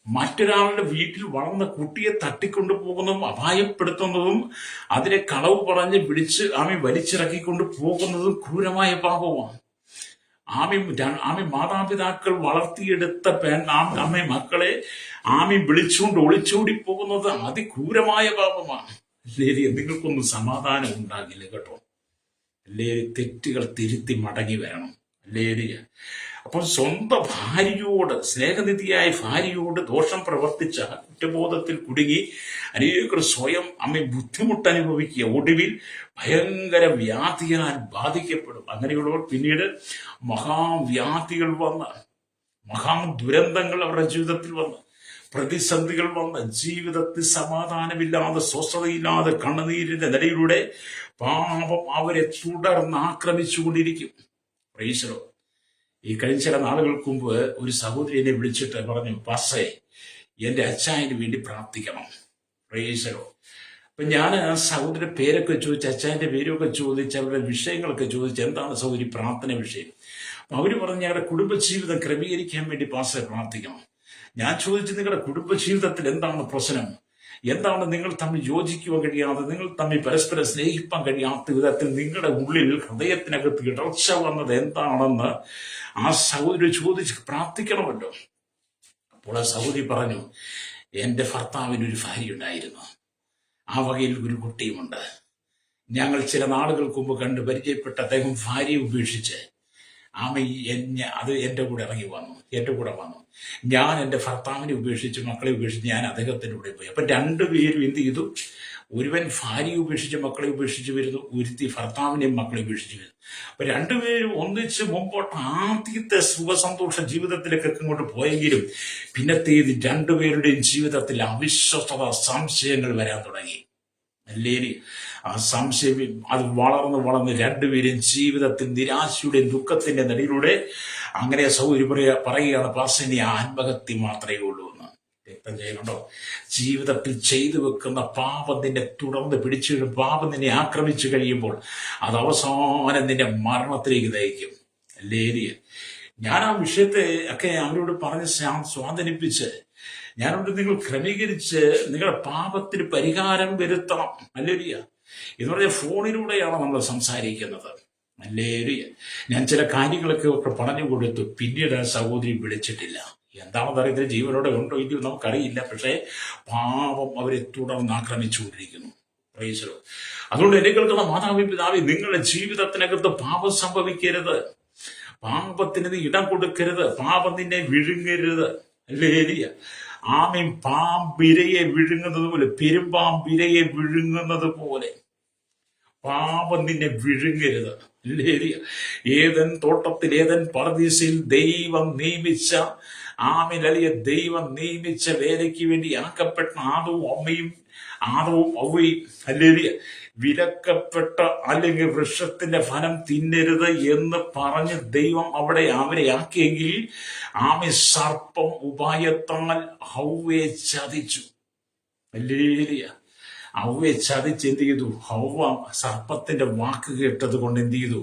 മറ്റൊരാളുടെ വീട്ടിൽ വളർന്ന കുട്ടിയെ തട്ടിക്കൊണ്ടു പോകുന്നതും അപായപ്പെടുത്തുന്നതും അതിനെ കളവ് പറഞ്ഞ് പിടിച്ച് വലിച്ചിറക്കിക്കൊണ്ട് പോകുന്നതും ക്രൂരമായ പാപമാണ്. മാതാപിതാക്കൾ വളർത്തിയെടുത്ത മക്കളെ വിളിച്ചുകൊണ്ട് ഒളിച്ചോടി പോകുന്നത് അതിക്രൂരമായ പാപമാണ്. നിങ്ങൾക്കൊന്നും സമാധാനം ഉണ്ടാകില്ല കേട്ടോ. തെറ്റുകൾ തിരുത്തി മടങ്ങി വരണം. അപ്പോൾ സ്വന്തം ഭാര്യയോട്, സ്നേഹനിധിയായ ഭാര്യയോട് ദോഷം പ്രവർത്തിച്ച കുറ്റബോധത്തിൽ കുടുങ്ങി അനേകർ സ്വയം ബുദ്ധിമുട്ട് അനുഭവിക്കുക. ഒടുവിൽ ഭയങ്കര വ്യാധിയാൽ ബാധിക്കപ്പെടും. അങ്ങനെയുള്ളവർ പിന്നീട് മഹാവ്യാധികൾ വന്ന്, മഹാദുരന്തങ്ങൾ അവരുടെ ജീവിതത്തിൽ വന്ന്, പ്രതിസന്ധികൾ വന്ന്, ജീവിതത്തിൽ സമാധാനമില്ലാതെ, സ്വസ്ഥതയില്ലാതെ, കണ്ണുനീരിന്റെ നിലയിലൂടെ പാപം അവരെ തുടർന്ന് ആക്രമിച്ചുകൊണ്ടിരിക്കും. പ്രൈസലോ. ഈ കഴിഞ്ഞ ചില നാളുകൾക്ക് മുമ്പ് ഒരു സഹോദരി എന്നെ വിളിച്ചിട്ട് പറഞ്ഞു, പാസ്റ്റേ, എന്റെ അച്ചായന് വേണ്ടി പ്രാർത്ഥിക്കണം. പ്രൈസലോ. അപ്പൊ ഞാൻ ആ സഹോദരിയുടെ പേരൊക്കെ ചോദിച്ച്, അച്ചായന്റെ പേരൊക്കെ ചോദിച്ച്, അവരുടെ വിഷയങ്ങളൊക്കെ ചോദിച്ച്, എന്താണ് സഹോദരി പ്രാർത്ഥന വിഷയം? അപ്പൊ അവര് പറഞ്ഞു, ഞങ്ങളുടെ കുടുംബജീവിതം ക്രമീകരിക്കാൻ വേണ്ടി പാസ്റ്റേ പ്രാർത്ഥിക്കണം. ഞാൻ ചോദിച്ചു, നിങ്ങളുടെ കുടുംബജീവിതത്തിൽ എന്താണ് പ്രശ്നം? എന്താണ് നിങ്ങൾ തമ്മിൽ യോജിക്കുവാൻ കഴിയാതെ, നിങ്ങൾ തമ്മിൽ പരസ്പരം സ്നേഹിപ്പാൻ കഴിയാത്ത വിധത്തിൽ നിങ്ങളുടെ ഉള്ളിൽ ഹൃദയത്തിനകത്ത് ഇടർച്ച വന്നത് എന്താണെന്ന് ആ സഹോദരി ചോദിച്ച് പ്രാർത്ഥിക്കണമല്ലോ. അപ്പോൾ ആ സഹോദരി പറഞ്ഞു, എന്റെ ഭർത്താവിനൊരു ഭാര്യ ഉണ്ടായിരുന്നു, ആ വകയിൽ ഒരു കുട്ടിയുമുണ്ട്. ഞങ്ങൾ ചില നാളുകൾക്ക് മുമ്പ് കണ്ട് പരിചയപ്പെട്ട അദ്ദേഹം ഭാര്യയെ ഉപേക്ഷിച്ച് അത് എന്റെ കൂടെ വന്നു. ഞാൻ എന്റെ ഭർത്താവിനെ ഉപേക്ഷിച്ച്, മക്കളെ ഉപേക്ഷിച്ച് ഞാൻ അദ്ദേഹത്തിന്റെ കൂടെ പോയി. അപ്പൊ രണ്ടുപേരും എന്ത് ചെയ്തു? ഒരുവൻ ഭാര്യയെ ഉപേക്ഷിച്ച് മക്കളെ ഉപേക്ഷിച്ച് വരുന്നു, ഒരുത്തി ഭർത്താവിനെയും മക്കളെ ഉപേക്ഷിച്ച് വരുന്നു. അപ്പൊ രണ്ടുപേരും ഒന്നിച്ച് മുമ്പോട്ട് ആദ്യത്തെ സുഖസന്തോഷ ജീവിതത്തിലേക്ക് ഇങ്ങോട്ട് പോയെങ്കിലും പിന്നത്തേത് രണ്ടുപേരുടെയും ജീവിതത്തിൽ അവിശ്വസ്തത, സംശയങ്ങൾ വരാൻ തുടങ്ങി. അല്ലേരി ആ സംശയം അത് വളർന്ന് രണ്ടുപേരും ജീവിതത്തിൽ നിരാശയുടെയും ദുഃഖത്തിന്റെ നടിയിലൂടെ അങ്ങനെ പറയുകയാണ്, പാസ്റ്റേ, ആത്മഹത്യ മാത്രമേ ഉള്ളൂ എന്ന്. രക്തം ചെയ്യുന്നുണ്ടോ? ജീവിതത്തിൽ ചെയ്തു വെക്കുന്ന പാപം നിന്നെ തുടർന്ന് പിടിച്ചിടും. പാപം നിന്നെ ആക്രമിച്ചു കഴിയുമ്പോൾ അത് അവസാനം നിന്റെ മരണത്തിലേക്ക് നയിക്കും. അല്ലേരിയ. ഞാൻ ആ വിഷയത്തെ ഒക്കെ അവരോട് പറഞ്ഞ് സ്വാധീനിപ്പിച്ച് ഞാനോട് നിങ്ങൾ ക്രമീകരിച്ച് നിങ്ങളുടെ പാപത്തിന് പരിഹാരം വരുത്തണം. ഹല്ലേലൂയ. എന്ന് പറഞ്ഞാൽ ഫോണിലൂടെയാണ് നമ്മൾ സംസാരിക്കുന്നത്. ഹല്ലേലൂയ. ഞാൻ ചില കാര്യങ്ങളൊക്കെ പറഞ്ഞു കൊടുത്തു. പിന്നീട് ആ സഹോദരി വിളിച്ചിട്ടില്ല. എന്താണെന്ന് അറിയത്തില്ല, ജീവനോടെ ഉണ്ടോ ഇല്ലയോ നമുക്കറിയില്ല. പക്ഷേ പാപം അവരെ തുടർന്ന് ആക്രമിച്ചുകൊണ്ടിരിക്കുന്നു. Price the Lord. അതുകൊണ്ട് എന്നെ കേൾക്കുന്ന മാതാപിതാവേ, നിങ്ങളുടെ ജീവിതത്തിനകത്ത് പാപം സംഭവിക്കരുത്. പാപത്തിന് നീ ഇടം കൊടുക്കരുത്. പാപം നിന്നെ വിഴുങ്ങരുത്. ഹല്ലേലൂയ. ആമീൻ. പാമ്പിരയെ വിഴുങ്ങുന്നത് പോലെ, പെരുമ്പാമ്പിരയെ വിഴുങ്ങുന്നത് പോലെ പാപം നിന്നെ വിഴുങ്ങരുത്. ഹല്ലേലൂയ. ഏദൻ തോട്ടത്തിൽ, ഏദൻ പർദീസയിൽ ദൈവം നിയമിച്ച ദൈവം നിയമിച്ച വേലയ്ക്ക് വേണ്ടി ആക്കപ്പെട്ട ആദവും അവയും ഹല്ലേലൂയ വിലക്കപ്പെട്ട അല്ലെങ്കിൽ വൃക്ഷത്തിന്റെ ഫലം തിന്നരുത് എന്ന് പറഞ്ഞ് ദൈവം അവിടെ അവരെ ആക്കിയെങ്കിൽ സർപ്പം ഉപായത്താൽ ഹൗവയെ ചതിച്ചു. ഹല്ലേലൂയ. ഹൗവയെ ചതിച്ച് എന്ത് ചെയ്തു? ഹൗവ സർപ്പത്തിന്റെ വാക്ക് കേട്ടത് കൊണ്ട് എന്ത് ചെയ്തു?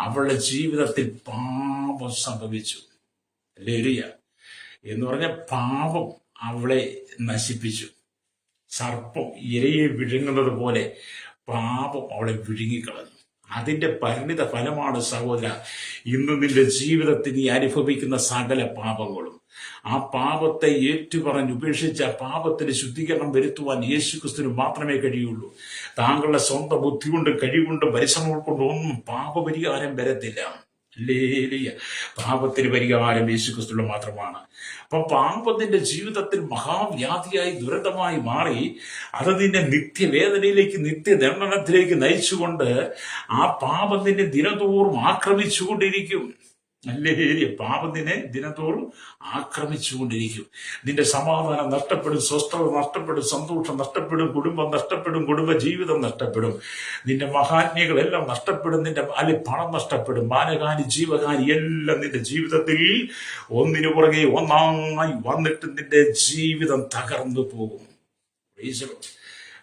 അവളുടെ ജീവിതത്തിൽ പാപം സംഭവിച്ചു. ഹല്ലേലൂയ. എന്ന് പറഞ്ഞ പാപം അവളെ നശിപ്പിച്ചു. സർപ്പം ഇരയെ വിഴുങ്ങുന്നത് പോലെ പാപം അവളെ വിഴുങ്ങിക്കളഞ്ഞു. അതിന്റെ പരിണിത ഫലമാണ് സഹോദര ഇന്ന് നിന്റെ ജീവിതത്തിൽ നീ അനുഭവിക്കുന്ന സകല പാപങ്ങളും. ആ പാപത്തെ ഏറ്റുപറഞ്ഞ് ഉപേക്ഷിച്ച് ആ പാപത്തിന് ശുദ്ധീകരണം വരുത്തുവാൻ യേശുക്രിസ്തുവിന് മാത്രമേ കഴിയുള്ളൂ. താങ്കളുടെ സ്വന്തം ബുദ്ധി കൊണ്ടും കഴിവുകൊണ്ടും പരിശ്രമം കൊണ്ടും ഒന്നും പാപപരിഹാരം വരത്തില്ല. ഹല്ലേലൂയ. പാപത്തിന് പരിഹാരം യേശുക്രിസ്തുവിൽ മാത്രമാണ്. അപ്പൊ പാപത്തിന്റെ ജീവിതത്തിൽ മഹാവ്യാധിയായി ദുരന്തമായി മാറി അത് നിന്നെ നിത്യവേദനയിലേക്ക്, നിത്യദണ്ഡനത്തിലേക്ക് നയിച്ചുകൊണ്ട് ആ പാപം നിന്നെ ദിനതോറും ആക്രമിച്ചുകൊണ്ടിരിക്കും. ഹല്ലേലൂയ. പാപം നിന്നെ ദിനത്തോറും ആക്രമിച്ചുകൊണ്ടിരിക്കും. നിന്റെ സമാധാനം നഷ്ടപ്പെടും, സ്വസ്ഥത നഷ്ടപ്പെടും, സന്തോഷം നഷ്ടപ്പെടും, കുടുംബം നഷ്ടപ്പെടും, കുടുംബ ജീവിതം നഷ്ടപ്പെടും, നിന്റെ മഹാത്മ്യങ്ങളെല്ലാം നഷ്ടപ്പെടും, നിന്റെ പണം നഷ്ടപ്പെടും, മാനഹാനി ജീവഹാനി എല്ലാം നിന്റെ ജീവിതത്തിൽ ഒന്നിനു പുറകെ ഒന്നായി വന്നിട്ട് നിന്റെ ജീവിതം തകർന്നു പോകും.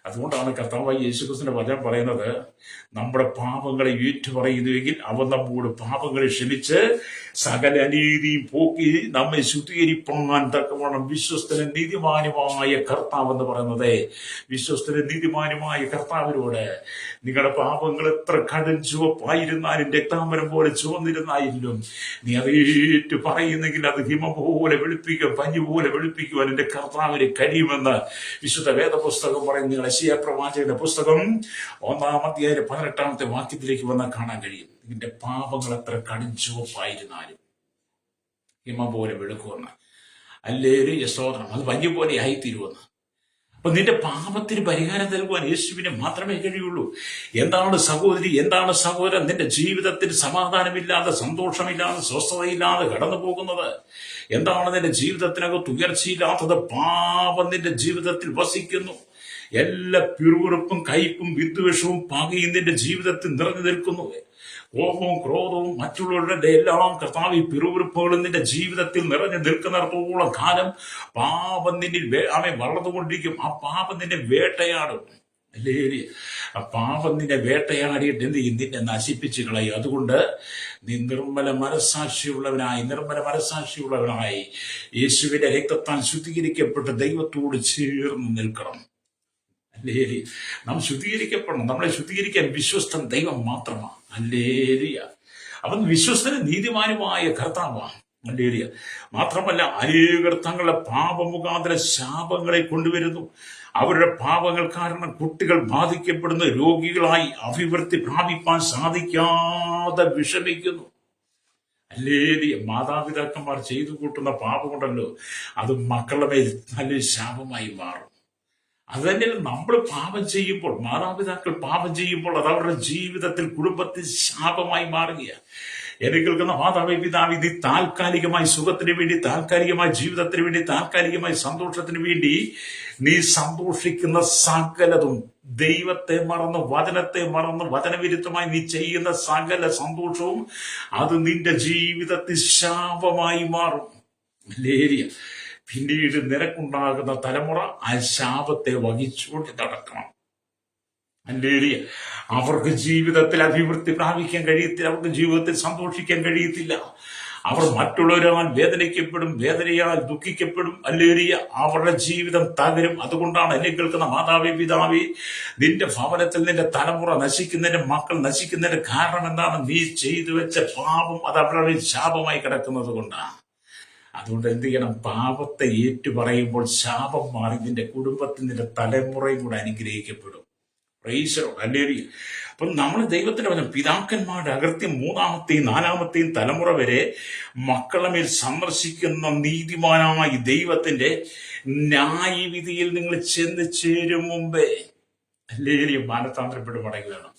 അതുകൊണ്ടാണ് കർത്താവായ യേശുക്രിസ്തുവിന്റെ വചനം പറയുന്നത്, നമ്മുടെ പാപങ്ങളെ ഏറ്റുപറയുന്നുവെങ്കിൽ അവൻ നമ്മോട് പാപങ്ങളെ ക്ഷമിച്ച് സകല അനീതിയും പോക്കി നമ്മെ ശുദ്ധീകരിപ്പാൻ തക്കവണ്ണം വിശ്വസ്തന് നീതിമാനുമായ കർത്താവ് എന്ന് പറയുന്നത്. വിശ്വസ്തന് നീതിമാനുമായ കർത്താവിനോട് നിങ്ങളുടെ പാപങ്ങൾ എത്ര കടും ചുവപ്പായിരുന്നാലും, രക്താംബരം പോലെ ചുവന്നിരുന്നാലും നീ അത് ഏറ്റു പറയുന്നെങ്കിൽ അത് ഹിമം പോലെ വെളുപ്പിക്കുക, പഞ്ഞു പോലെ വെളുപ്പിക്കുവാൻ എന്റെ കർത്താവിന് കഴിയുമെന്ന് വിശുദ്ധ വേദപുസ്തകം പറയുന്ന യെശയ്യാ പ്രവാചകന്റെ പുസ്തകം 1-ാം അധ്യായം 18-ാമത്തെ വാക്യത്തിലേക്ക് വന്നാൽ കാണാൻ കഴിയും. നിന്റെ പാപങ്ങൾ എത്ര കടും ചുവപ്പായിരുന്നാലും ഹിമം പോലെ വെളുക്കുമെന്ന്. ഹല്ലേലൂയ. സ്തോത്രം. അത് പഞ്ഞു പോലെ ആയിത്തീരുമെന്ന്. അപ്പൊ നിന്റെ പാപത്തിന് പരിഹാരം നൽകുവാൻ യേശുവിനെ മാത്രമേ കഴിയുള്ളൂ. എന്താണ് സഹോദരി, എന്താണ് സഹോദരൻ നിന്റെ ജീവിതത്തിൽ സമാധാനമില്ലാതെ, സന്തോഷമില്ലാതെ, സ്വസ്ഥതയില്ലാതെ കടന്നു പോകുന്നത്? എന്താണ് നിന്റെ ജീവിതത്തിനകത്ത് ഉയർച്ചയില്ലാത്തത്? പാപം നിന്റെ ജീവിതത്തിൽ വസിക്കുന്നു. എല്ലാ പിറുപിറുപ്പും കയ്പും വിദ്വേഷവും പകയും നിന്റെ ജീവിതത്തിൽ നിറഞ്ഞു നിൽക്കുന്നു. കോപവും ക്രോധവും മറ്റുള്ളവരുടെ എല്ലാം കർത്താവ് പിറുപിറുപ്പുകളും നിന്റെ ജീവിതത്തിൽ നിറഞ്ഞു നിൽക്കുന്നിടത്തോളം കാലം പാപം നിന്നിൽ വളർന്നുകൊണ്ടിരിക്കും. ആ പാപം നിന്നെ വേട്ടയാടും. അല്ലേ? ആ പാപം നിന്നെ വേട്ടയാടിയിട്ട് എന്ത് ചെയ്യും? നിന്നെ നശിപ്പിച്ചു കളയും. അതുകൊണ്ട് നീ നിർമ്മല മനസാക്ഷിയുള്ളവനായി യേശുവിന്റെ രക്തത്താൽ ശുദ്ധീകരിക്കപ്പെട്ട് ദൈവത്തോട് ചേർന്ന് നിൽക്കണം. ഹല്ലേലൂയ. നാം ശുദ്ധീകരിക്കപ്പെടണം. നമ്മളെ ശുദ്ധീകരിക്കാൻ വിശ്വസ്തൻ ദൈവം മാത്രമാണ്. ഹല്ലേലൂയ. അവൻ വിശ്വസ്തനും നീതിമാനുമായ കർത്താവാണ്. ഹല്ലേലൂയ. മാത്രമല്ല അനേകർ തങ്ങളുടെ പാപമുഖാന്തര ശാപങ്ങളെ കൊണ്ടുവരുന്നു. അവരുടെ പാപങ്ങൾ കാരണം കുട്ടികൾ ബാധിക്കപ്പെടുന്ന രോഗികളായി അഭിവൃദ്ധി പ്രാപിപ്പാൻ സാധിക്കാതെ വിഷമിക്കുന്നു. ഹല്ലേലൂയ. മാതാപിതാക്കന്മാർ ചെയ്തു കൂട്ടുന്ന പാപമുണ്ടല്ലോ, അത് മക്കളുടെ മേൽ നല്ല ശാപമായി മാറും. അത് തന്നെയല്ല, നമ്മൾ പാപം ചെയ്യുമ്പോൾ, മാതാപിതാക്കൾ പാപം ചെയ്യുമ്പോൾ അത് അവരുടെ ജീവിതത്തിൽ, കുടുംബത്തിൽ ശാപമായി മാറുകയാണ്. എന്നെ കേൾക്കുന്ന മാതാവേ, പിതാവേ, നീ താൽക്കാലികമായി സുഖത്തിന് വേണ്ടി, താൽക്കാലികമായി ജീവിതത്തിന് വേണ്ടി, താൽക്കാലികമായി സന്തോഷത്തിന് വേണ്ടി നീ സന്തോഷിക്കുന്ന സകലതും ദൈവത്തെ മറന്ന്, വചനത്തെ മറന്ന്, വചനവിരുദ്ധമായി നീ ചെയ്യുന്ന സകല സന്തോഷവും അത് നിന്റെ ജീവിതത്തിൽ ശാപമായി മാറും. ഹല്ലേലൂയ. പിന്നീട് നിനക്കുണ്ടാകുന്ന തലമുറ ആ ശാപത്തെ വഹിച്ചുകൊണ്ട് നടക്കണം. ഹല്ലേലൂയ. അവർക്ക് ജീവിതത്തിൽ അഭിവൃദ്ധി പ്രാപിക്കാൻ കഴിയത്തില്ല, അവർക്ക് ജീവിതത്തിൽ സന്തോഷിക്കാൻ കഴിയത്തില്ല. അവർ മറ്റുള്ളവരാൽ വേദനിക്കപ്പെടും, വേദനയാൽ ദുഃഖിക്കപ്പെടും. ഹല്ലേലൂയ. അവരുടെ ജീവിതം തകരും. അതുകൊണ്ടാണ് എന്നെ കേൾക്കുന്ന മാതാവേ, പിതാവേ, നിന്റെ ഭവനത്തിൽ നിന്റെ തലമുറ നശിക്കുന്നതിന്റെ, മക്കൾ നശിക്കുന്നതിന്റെ കാരണം എന്താണ്? നീ ചെയ്തു വെച്ച പാപം അത് അവരുടെ ശാപമായി കിടക്കുന്നത് കൊണ്ടാണ്. അതുകൊണ്ട് എന്ത് ചെയ്യണം? പാപത്തെ ഏറ്റുപറയുമ്പോൾ ശാപം മാറി നിന്റെ കുടുംബത്തിൽ നിന്റെ തലമുറയും കൂടെ അനുഗ്രഹിക്കപ്പെടും. Praise the lord. ഹല്ലേലൂയ. അപ്പം നമ്മൾ ദൈവത്തിന്റെ വചനം, പിതാക്കന്മാരുടെ അകൃത്യം മൂന്നാമത്തെയും നാലാമത്തെയും തലമുറ വരെ മക്കളുടെ മേൽ സന്ദർശിക്കുന്ന നീതിമാനായ ദൈവത്തിന്റെ ന്യായവിധിയിൽ നിങ്ങൾ ചെന്ന് ചേരും മുമ്പേ ഹല്ലേലൂയ മാനസാന്തരപ്പെട്ട് മടങ്ങി വേണം.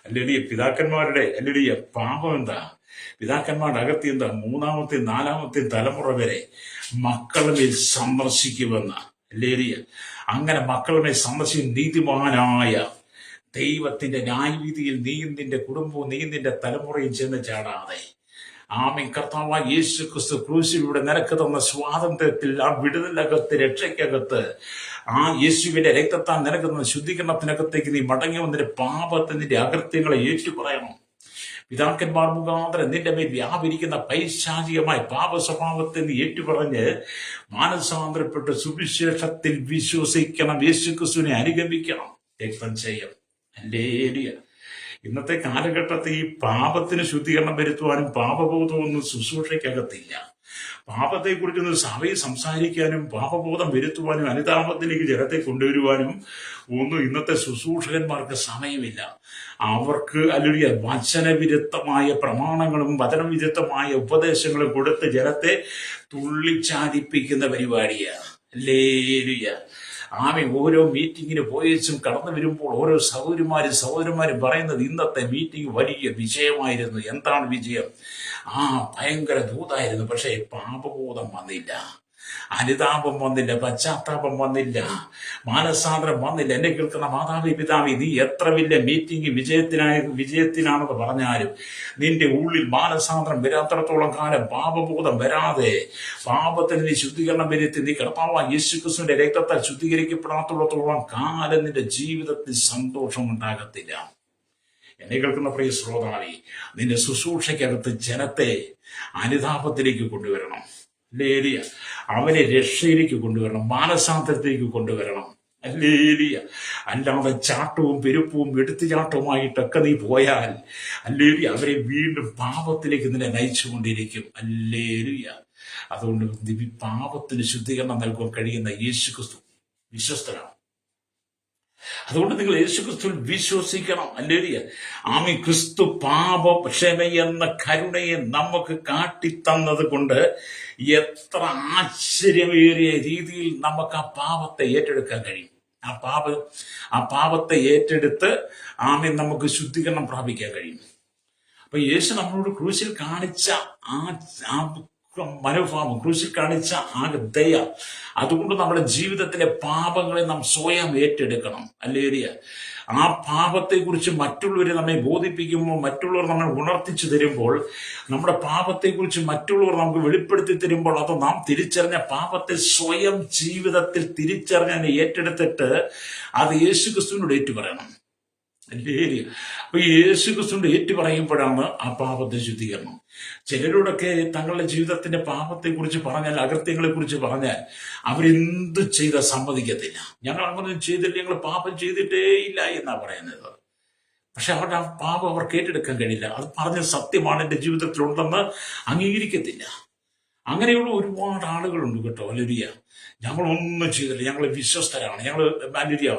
ഹല്ലേലൂയ. പിതാക്കന്മാരുടെ ഹല്ലേലൂയ പാപം എന്താ? പിതാക്കന്മാരുടെ അകത്യം എന്താ? മൂന്നാമത്തെയും നാലാമത്തെയും തലമുറ വരെ മക്കളുടെ മേൽ സന്ദർശിക്കുമെന്ന്. ഹല്ലേലൂയ. അങ്ങനെ മക്കളുടെ മേൽ സന്ദർശിക്കും നീതിമാനായ ദൈവത്തിന്റെ ന്യായവിധിയിൽ നീയും നിന്റെ കുടുംബവും നീയും നിന്റെ തലമുറയും ചെന്ന് ചാടാതെ, ആമേൻ, കർത്താവായ യേശു ക്രിസ്തു ക്രൂശിലൂടെ നിനക്ക് തന്ന സ്വാതന്ത്ര്യത്തിൽ, ആ വിടുതലകത്ത്, രക്ഷയ്ക്കകത്ത്, ആ യേശുവിന്റെ രക്തത്താൽ നിനക്ക് തന്ന ശുദ്ധീകരണത്തിനകത്തേക്ക് നീ മടങ്ങി വന്നിന്റെ പാപത്തെ, നിന്റെ അകൃത്യങ്ങളെ ഏറ്റുപറയണം. പിതാക്കന്മാർ മുഖാന്തരം നിന്റെ മേൽ വ്യാപരിക്കുന്ന പൈശാചികമായ പാപ സ്വഭാവത്തെ നീ ഏറ്റുപറഞ്ഞ് മാനസാന്തരപ്പെട്ട് സുവിശേഷത്തിൽ വിശ്വസിക്കണം. യേശു ക്രിസ്തുവിനെ അനുഗമിക്കണം. രക്തം ചെയ്യും. ഹല്ലേലൂയ. ഇന്നത്തെ കാലഘട്ടത്തിൽ ഈ പാപത്തിന് ശുദ്ധീകരണം വരുത്തുവാനും പാപബോധമൊന്നും ശുശ്രൂഷയ്ക്കകത്തില്ല. പാപത്തെക്കുറിച്ചൊന്നും സഭയിൽ സംസാരിക്കാനും പാപബോധം വരുത്തുവാനും അനുതാപത്തിലേക്ക് ജനത്തെ കൊണ്ടുവരുവാനും ഒന്നും ഇന്നത്തെ ശുശ്രൂഷകന്മാർക്ക് സമയമില്ല. അവർക്ക് അല്ലെങ്കിൽ വചനവിരുദ്ധമായ പ്രമാണങ്ങളും വചനവിരുദ്ധമായ ഉപദേശങ്ങളും കൊടുത്ത് ജനത്തെ തുള്ളിച്ചാടിപ്പിക്കുന്ന പരിപാടിയാണ്. ഹല്ലേലൂയ. ആമേ. ഓരോ മീറ്റിങ്ങിന് പോയേച്ചും കടന്നു വരുമ്പോൾ ഓരോ സഹോദരന്മാരും പറയുന്നത്, ഇന്നത്തെ മീറ്റിംഗ് വലിയ വിജയമായിരുന്നു. എന്താണ് വിജയം? ഭയങ്കര ദൂതായിരുന്നു. പക്ഷേ പാപബോധം വന്നില്ല, അനുതാപം വന്നില്ല, പശ്ചാത്താപം വന്നില്ല, മാനസാന്തരം വന്നില്ല. എന്നെ കേൾക്കുന്ന മാതാവി, പിതാവി, നീ എത്ര വലിയ മീറ്റിംഗ് വിജയത്തിനാണെന്ന് പറഞ്ഞാലും നിന്റെ ഉള്ളിൽ മാനസാന്തരം വരാത്തടത്തോളം കാലം, പാപബോധം വരാതെ, പാപത്തിന് നീ ശുദ്ധീകരണം വരുത്തി നീ കർത്താവായ യേശു ക്രിസ്തുവിന്റെ രക്തത്താൽ ശുദ്ധീകരിക്കപ്പെടാത്തടത്തോളം കാലം നിന്റെ ജീവിതത്തിൽ സന്തോഷം ഉണ്ടാകത്തില്ല. എന്നെ കേൾക്കുന്ന പ്രിയ ശ്രോതാവേ, നിന്റെ ശുശ്രൂഷയ്ക്കകത്ത് ജനത്തെ അനുതാപത്തിലേക്ക് കൊണ്ടുവരണം. ഹല്ലേലൂയ. അവനെ രക്ഷയിലേക്ക് കൊണ്ടുവരണം, മാനസാന്തരത്തിലേക്ക് കൊണ്ടുവരണം. ഹല്ലേലൂയ. അല്ലാതെ ചാട്ടവും പെരുപ്പവും എടുത്തുചാട്ടവുമായിട്ടൊക്കെ നീ പോയാൽ ഹല്ലേലൂയ അവരെ വീണ്ടും പാപത്തിലേക്ക് നിന്നെ നയിച്ചുകൊണ്ടിരിക്കും. ഹല്ലേലൂയ. അതുകൊണ്ട് പാപത്തിന് ശുദ്ധീകരണം നൽകാൻ കഴിയുന്ന യേശു ക്രിസ്തു വിശ്വസ്തനാണ്. അതുകൊണ്ട് നിങ്ങൾ യേശുക്രിസ്തുവിൽ വിശ്വസിക്കണം. ഹല്ലേലൂയ. ആമേൻ. ക്രിസ്തു പാപക്ഷമ എന്ന കരുണയെ നമുക്ക് കാട്ടിത്തന്നത് കൊണ്ട് എത്ര ആശ്ചര്യമേറിയ രീതിയിൽ നമുക്ക് ആ പാപത്തെ ഏറ്റെടുക്കാൻ കഴിയും. ആ പാപത്തെ ഏറ്റെടുത്ത് ആമേൻ നമുക്ക് ശുദ്ധീകരണം പ്രാപിക്കാൻ കഴിയും. അപ്പൊ യേശു നമ്മളോട് ക്രൂശിൽ കാണിച്ച ആ മനോഭാവം, ക്രൂശിൽ കാണിച്ച ആ ദയ, അതുകൊണ്ട് നമ്മുടെ ജീവിതത്തിലെ പാപങ്ങളെ നാം സ്വയം ഏറ്റെടുക്കണം. ഹല്ലേലൂയ. ആ പാപത്തെക്കുറിച്ച് മറ്റുള്ളവരെ നമ്മെ ബോധിപ്പിക്കുമ്പോൾ, മറ്റുള്ളവർ നമ്മെ ഉണർത്തിച്ചു തരുമ്പോൾ, നമ്മുടെ പാപത്തെക്കുറിച്ച് മറ്റുള്ളവർ നമുക്ക് വെളിപ്പെടുത്തി തരുമ്പോൾ, അത് നാം തിരിച്ചറിഞ്ഞ പാപത്തെ സ്വയം ജീവിതത്തിൽ തിരിച്ചറിഞ്ഞ് ഏറ്റെടുത്തിട്ട് അത് യേശു ക്രിസ്തുവിനോട് ഏറ്റുപറയണം. ഹല്ലേലൂയ. അപ്പൊ യേശു ക്രിസ്തുവിന്റെ ഏറ്റു പറയുമ്പോഴാണ് ആ പാപത്തെ ശുദ്ധീകരണം. ചിലരോടൊക്കെ തങ്ങളുടെ ജീവിതത്തിന്റെ പാപത്തെ കുറിച്ച് പറഞ്ഞാൽ, അകൃത്യങ്ങളെ കുറിച്ച് പറഞ്ഞാൽ അവരെന്ത് ചെയ്താൽ സമ്മതിക്കത്തില്ല. ഞങ്ങൾ അങ്ങനെ ചെയ്തിട്ട്, ഞങ്ങൾ പാപം ചെയ്തിട്ടേ ഇല്ല എന്നാ പറയുന്നത്. പക്ഷെ അവരുടെ ആ പാപം അവർക്ക് ഏറ്റെടുക്കാൻ കഴിയില്ല. അത് പറഞ്ഞ സത്യമാണ്, എന്റെ ജീവിതത്തിൽ ഉണ്ടെന്ന് അംഗീകരിക്കത്തില്ല. അങ്ങനെയുള്ള ഒരുപാട് ആളുകളുണ്ട് കേട്ടോ. ഹല്ലേലൂയ. ഞങ്ങളൊന്നും ചെയ്തില്ല, ഞങ്ങൾ വിശ്വസ്തരാണ്, ഞങ്ങൾ ഹല്ലേലൂയ